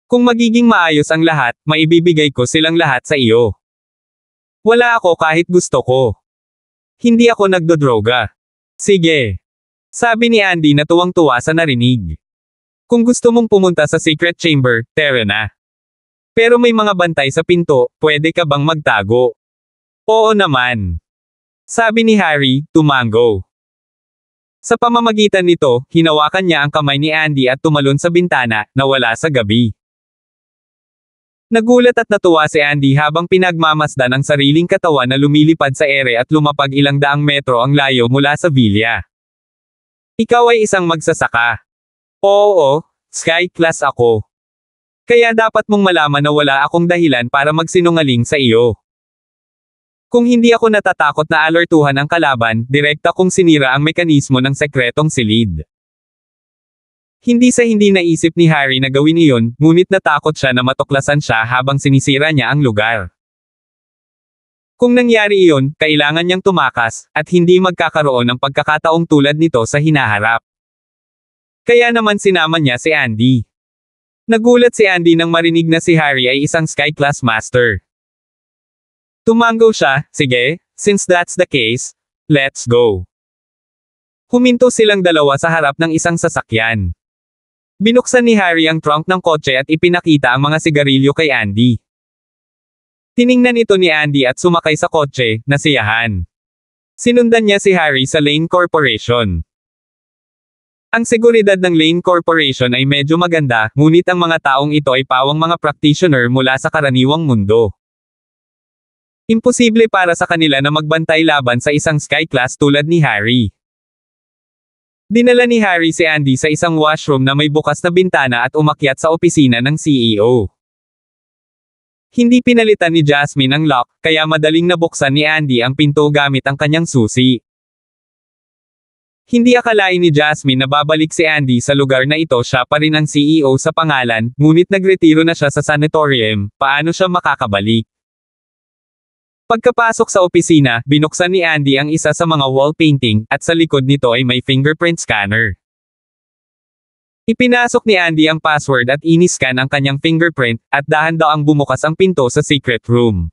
Kung magiging maayos ang lahat, maibibigay ko silang lahat sa iyo. Wala ako kahit gusto ko. Hindi ako nagdodroga. Sige. Sabi ni Andy na tuwang-tuwa sa narinig. Kung gusto mong pumunta sa secret chamber, tara na. Pero may mga bantay sa pinto, pwede ka bang magtago? Oo naman. Sabi ni Harry, tumango. Sa pamamagitan nito, hinawakan niya ang kamay ni Andy at tumalon sa bintana, nawala sa gabi. Nagulat at natuwa si Andy habang pinagmamasdan ang sariling katawan na lumilipad sa ere at lumapag ilang daang metro ang layo mula sa villa. Ikaw ay isang magsasaka. Oo, sky class ako. Kaya dapat mong malaman na wala akong dahilan para magsinungaling sa iyo. Kung hindi ako natatakot na alertuhan ang kalaban, direkta kong sinira ang mekanismo ng sekretong silid. Hindi sa hindi naisip ni Harry na gawin iyon, ngunit natakot siya na matuklasan siya habang sinisira niya ang lugar. Kung nangyari iyon, kailangan niyang tumakas, at hindi magkakaroon ng pagkakataong tulad nito sa hinaharap. Kaya naman sinama niya si Andy. Nagulat si Andy nang marinig na si Harry ay isang Sky Class Master. Tumango siya, sige, since that's the case, let's go. Huminto silang dalawa sa harap ng isang sasakyan. Binuksan ni Harry ang trunk ng kotse at ipinakita ang mga sigarilyo kay Andy. Tiningnan ito ni Andy at sumakay sa kotse, nasiyahan. Sinundan niya si Harry sa Lane Corporation. Ang seguridad ng Lane Corporation ay medyo maganda, ngunit ang mga taong ito ay pawang mga practitioner mula sa karaniwang mundo. Imposible para sa kanila na magbantay laban sa isang Sky Class tulad ni Harry. Dinala ni Harry si Andy sa isang washroom na may bukas na bintana at umakyat sa opisina ng CEO. Hindi pinalitan ni Jasmine ang lock, kaya madaling nabuksan ni Andy ang pinto gamit ang kanyang susi. Hindi akalain ni Jasmine na babalik si Andy sa lugar na ito, siya pa rin ang CEO sa pangalan, ngunit nagretiro na siya sa sanatorium, paano siya makakabalik? Pagkapasok sa opisina, binuksan ni Andy ang isa sa mga wall painting, at sa likod nito ay may fingerprint scanner. Ipinasok ni Andy ang password at iniscan ang kanyang fingerprint, at dahan-dahang bumukas ang pinto sa secret room.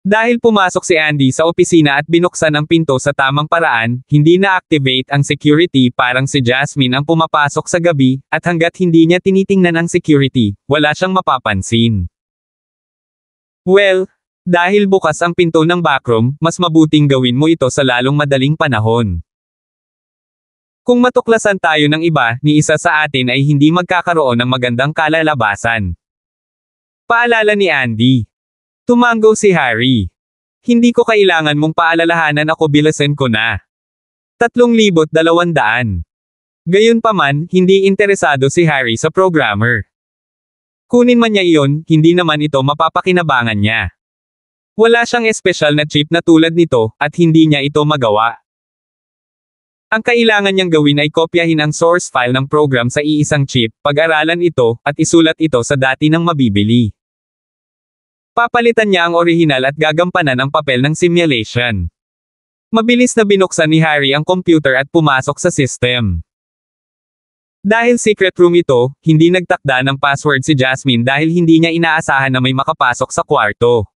Dahil pumasok si Andy sa opisina at binuksan ang pinto sa tamang paraan, hindi na-activate ang security, parang si Jasmine ang pumapasok sa gabi, at hanggat hindi niya tinitingnan ang security, wala siyang mapapansin. Well, dahil bukas ang pinto ng backroom, mas mabuting gawin mo ito sa lalong madaling panahon. Kung matuklasan tayo ng iba, ni isa sa atin ay hindi magkakaroon ng magandang kalalabasan. Paalala ni Andy. Tumango si Harry. Hindi ko kailangan mong paalalahanan, ako, bilasan ko na. 3,200. Gayunpaman, hindi interesado si Harry sa programmer. Kunin man niya iyon, hindi naman ito mapapakinabangan niya. Wala siyang espesyal na chip na tulad nito, at hindi niya ito magawa. Ang kailangan niyang gawin ay kopyahin ang source file ng program sa iisang chip, pag-aralan ito, at isulat ito sa dati ng mabibili. Papalitan niya ang orihinal at gagampanan ang papel ng simulation. Mabilis na binuksan ni Harry ang computer at pumasok sa system. Dahil secret room ito, hindi nagtakda ng password si Jasmine dahil hindi niya inaasahan na may makapasok sa kwarto.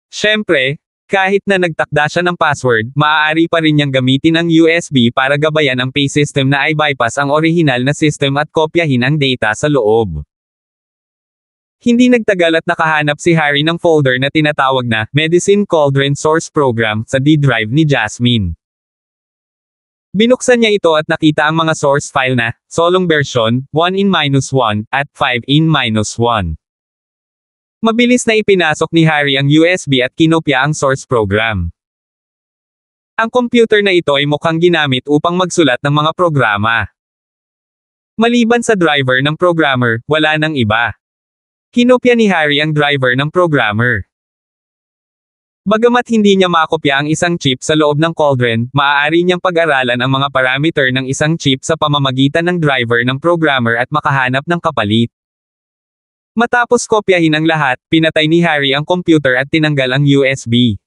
Siyempre, kahit na nagtakda siya ng password, maaari pa rin niyang gamitin ang USB para gabayan ang pay system na ay bypass ang orihinal na system at kopyahin ang data sa loob. Hindi nagtagal at nakahanap si Harry ng folder na tinatawag na Medicine Cauldron Source Program sa D-drive ni Jasmine. Binuksan niya ito at nakita ang mga source file na Solong version 1in-1 at 5in-1. Mabilis na ipinasok ni Harry ang USB at kinopya ang source program. Ang computer na ito ay mukhang ginamit upang magsulat ng mga programa. Maliban sa driver ng programmer, wala nang iba. Kinopya ni Harry ang driver ng programmer. Bagamat hindi niya makopya ang isang chip sa loob ng cauldron, maaari niyang pag-aralan ang mga parameter ng isang chip sa pamamagitan ng driver ng programmer at makahanap ng kapalit. Matapos kopyahin ang lahat, pinatay ni Harry ang computer at tinanggal ang USB.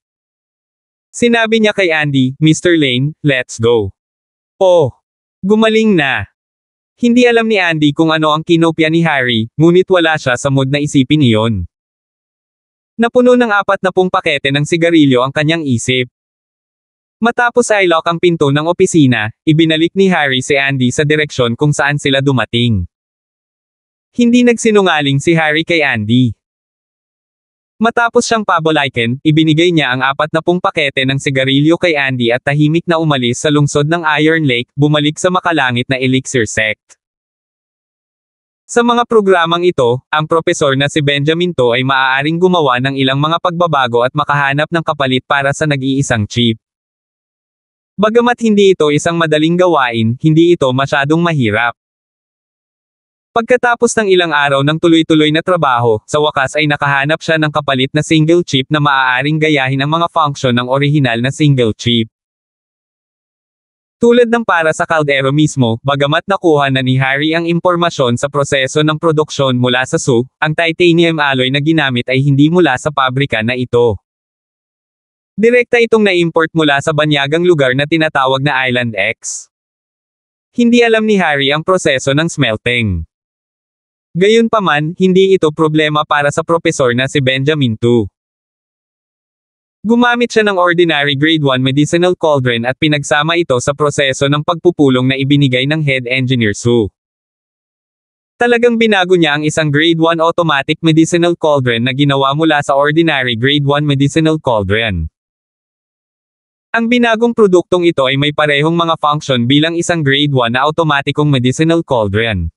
Sinabi niya kay Andy, "Mr. Lane, let's go." Oh, gumaling na. Hindi alam ni Andy kung ano ang kinopya ni Harry, ngunit wala siya sa mood na isipin iyon. Napuno ng 40 pakete ng sigarilyo ang kanyang isip. Matapos ay lock ang pinto ng opisina, ibinalik ni Harry si Andy sa direksyon kung saan sila dumating. Hindi nagsinungaling si Harry kay Andy. Matapos siyang pabolaiken, ibinigay niya ang 40 pakete ng sigarilyo kay Andy at tahimik na umalis sa lungsod ng Iron Lake, bumalik sa makalangit na Elixir Sect. Sa mga programang ito, ang propesor na si Benjamin To ay maaaring gumawa ng ilang mga pagbabago at makahanap ng kapalit para sa nag-iisang chip. Bagamat hindi ito isang madaling gawain, hindi ito masyadong mahirap. Pagkatapos ng ilang araw ng tuloy-tuloy na trabaho, sa wakas ay nakahanap siya ng kapalit na single chip na maaaring gayahin ang mga function ng orihinal na single chip. Tulad ng para sa kaldero mismo, bagamat nakuha na ni Harry ang impormasyon sa proseso ng produksyon mula sa SU, ang titanium alloy na ginamit ay hindi mula sa pabrika na ito. Direkta itong na-import mula sa banyagang lugar na tinatawag na Island X. Hindi alam ni Harry ang proseso ng smelting. Gayunpaman, hindi ito problema para sa propesor na si Benjamin To. Gumamit siya ng ordinary grade 1 medicinal cauldron at pinagsama ito sa proseso ng pagpupulong na ibinigay ng head engineer Su. Talagang binago niya ang isang grade 1 automatic medicinal cauldron na ginawa mula sa ordinary grade 1 medicinal cauldron. Ang binagong produktong ito ay may parehong mga function bilang isang grade 1 na automatikong medicinal cauldron.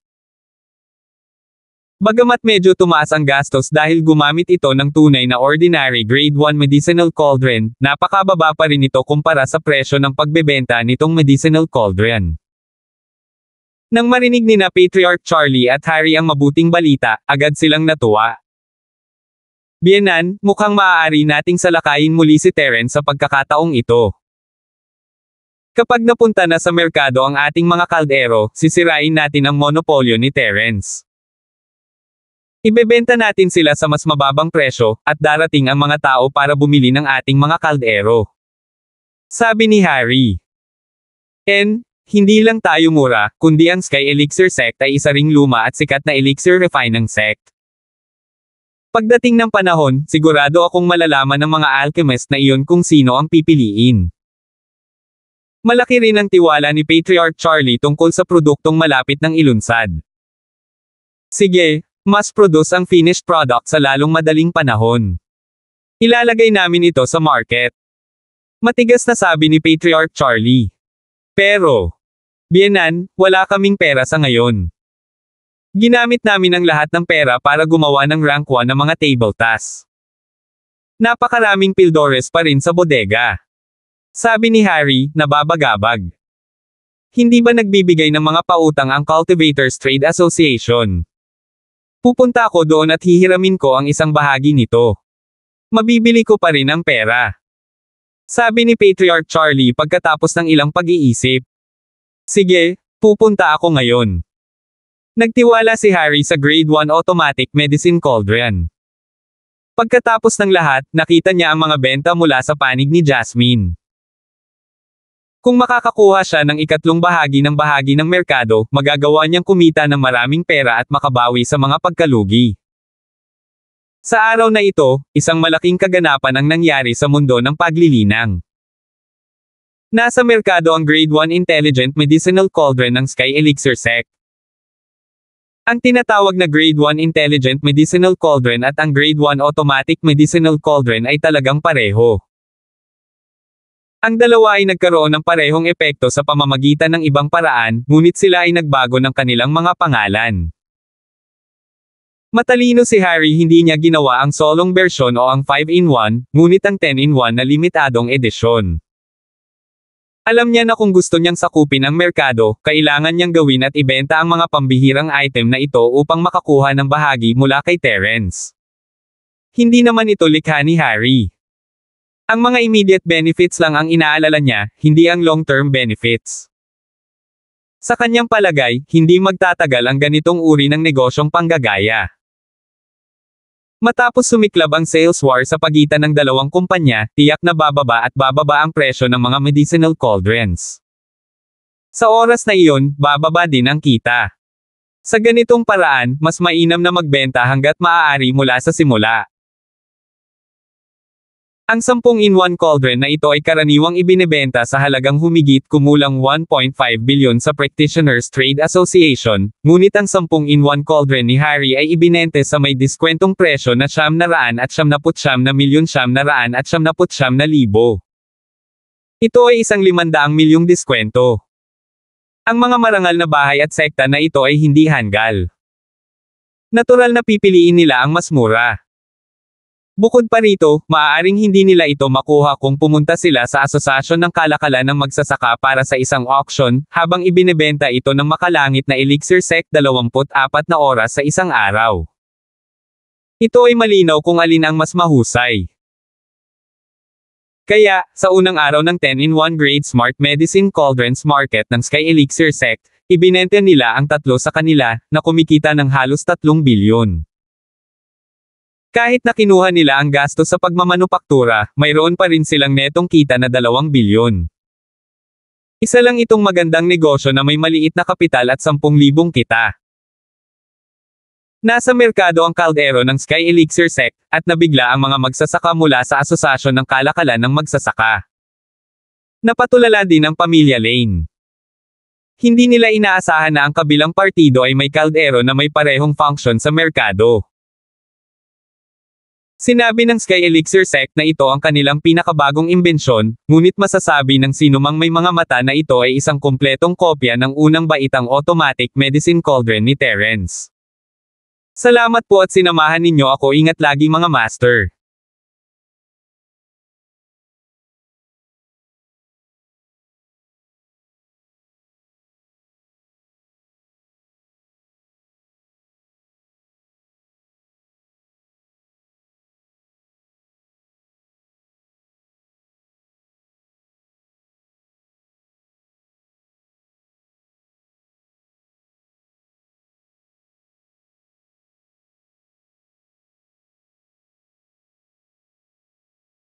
Bagamat medyo tumaas ang gastos dahil gumamit ito ng tunay na ordinary grade 1 medicinal cauldron, napakababa pa rin ito kumpara sa presyo ng pagbebenta nitong medicinal cauldron. Nang marinig ni na Patriarch Charlie at Harry ang mabuting balita, agad silang natuwa. Biyenan, mukhang maaari nating salakayin muli si Terence sa pagkakataong ito. Kapag napunta na sa merkado ang ating mga kaldero, sisirain natin ang monopolyo ni Terence. Ibebenta natin sila sa mas mababang presyo, at darating ang mga tao para bumili ng ating mga kaldero. Sabi ni Harry. Hindi lang tayo mura, kundi ang Sky Elixir Sect ay isa ring luma at sikat na elixir refinang sect. Pagdating ng panahon, sigurado akong malalaman ng mga alchemist na iyon kung sino ang pipiliin. Malaki rin ang tiwala ni Patriarch Charlie tungkol sa produktong malapit ng ilunsad. Sige, mass produce ang finished product sa lalong madaling panahon. Ilalagay namin ito sa market. Matigas na sabi ni Patriarch Charlie. Pero, Bienan, wala kaming pera sa ngayon. Ginamit namin ang lahat ng pera para gumawa ng rank 1 na mga table tasks. Napakaraming pildores pa rin sa bodega. Sabi ni Harry, nababagabag. Hindi ba nagbibigay ng mga pautang ang Cultivators Trade Association? Pupunta ako doon at hihiramin ko ang isang bahagi nito. Mabibili ko pa rin ang pera. Sabi ni Patriarch Charlie pagkatapos ng ilang pag-iisip. Sige, pupunta ako ngayon. Nagtiwala si Harry sa Grade 1 Automatic Medicine Cauldron. Pagkatapos ng lahat, nakita niya ang mga benta mula sa panig ni Jasmine. Kung makakakuha siya ng ikatlong bahagi ng merkado, magagawa niyang kumita ng maraming pera at makabawi sa mga pagkalugi. Sa araw na ito, isang malaking kaganapan ang nangyari sa mundo ng paglilinang. Nasa merkado ang Grade 1 Intelligent Medicinal Cauldron ng Sky Elixir Sect. Ang tinatawag na Grade 1 Intelligent Medicinal Cauldron at ang Grade 1 Automatic Medicinal Cauldron ay talagang pareho. Ang dalawa ay nagkaroon ng parehong epekto sa pamamagitan ng ibang paraan, ngunit sila ay nagbago ng kanilang mga pangalan. Matalino si Harry, hindi niya ginawa ang solong bersyon o ang 5-in-1, ngunit ang 10-in-1 na limitadong edisyon. Alam niya na kung gusto niyang sakupin ang merkado, kailangan niyang gawin at ibenta ang mga pambihirang item na ito upang makakuha ng bahagi mula kay Terence. Hindi naman ito likha ni Harry. Ang mga immediate benefits lang ang inaalala niya, hindi ang long-term benefits. Sa kanyang palagay, hindi magtatagal ang ganitong uri ng negosyong panggagaya. Matapos sumiklab ang sales war sa pagitan ng dalawang kumpanya, tiyak na bababa ang presyo ng mga medicinal cauldrons. Sa oras na iyon, bababa din ang kita. Sa ganitong paraan, mas mainam na magbenta hanggat maaari mula sa simula. Ang 10-in-1 cauldron na ito ay karaniwang ibinebenta sa halagang humigit kumulang 1.5 bilyon sa Practitioners Trade Association, ngunit ang 10-in-1 cauldron ni Harry ay ibinente sa may diskwentong presyo na 999,999,999. Ito ay isang 500 milyong diskwento. Ang mga marangal na bahay at sekta na ito ay hindi hanggal. Natural na pipiliin nila ang mas mura. Bukod pa rito, maaaring hindi nila ito makuha kung pumunta sila sa asosasyon ng kalakalan ng magsasaka para sa isang auction, habang ibinebenta ito ng makalangit na Elixir Sect 24 na oras sa isang araw. Ito ay malinaw kung alin ang mas mahusay. Kaya, sa unang araw ng 10-in-1 Grade Smart Medicine Cauldrons Market ng Sky Elixir Sect, ibinenta nila ang tatlo sa kanila, na kumikita ng halos 3 bilyon. Kahit na kinuha nila ang gasto sa pagmamanupaktura, mayroon pa rin silang netong kita na 2 bilyon. Isa lang itong magandang negosyo na may maliit na kapital at 10,000 kita. Nasa merkado ang kaldero ng Sky Elixir Sect, at nabigla ang mga magsasaka mula sa asosasyon ng kalakalan ng magsasaka. Napatulala din ang pamilya Lane. Hindi nila inaasahan na ang kabilang partido ay may kaldero na may parehong function sa merkado. Sinabi ng Sky Elixir Sect na ito ang kanilang pinakabagong imbensyon, ngunit masasabi ng sinumang may mga mata na ito ay isang kumpletong kopya ng unang baitang automatic medicine cauldron ni Terence. Salamat po at sinamahan ninyo ako, ingat lagi mga master.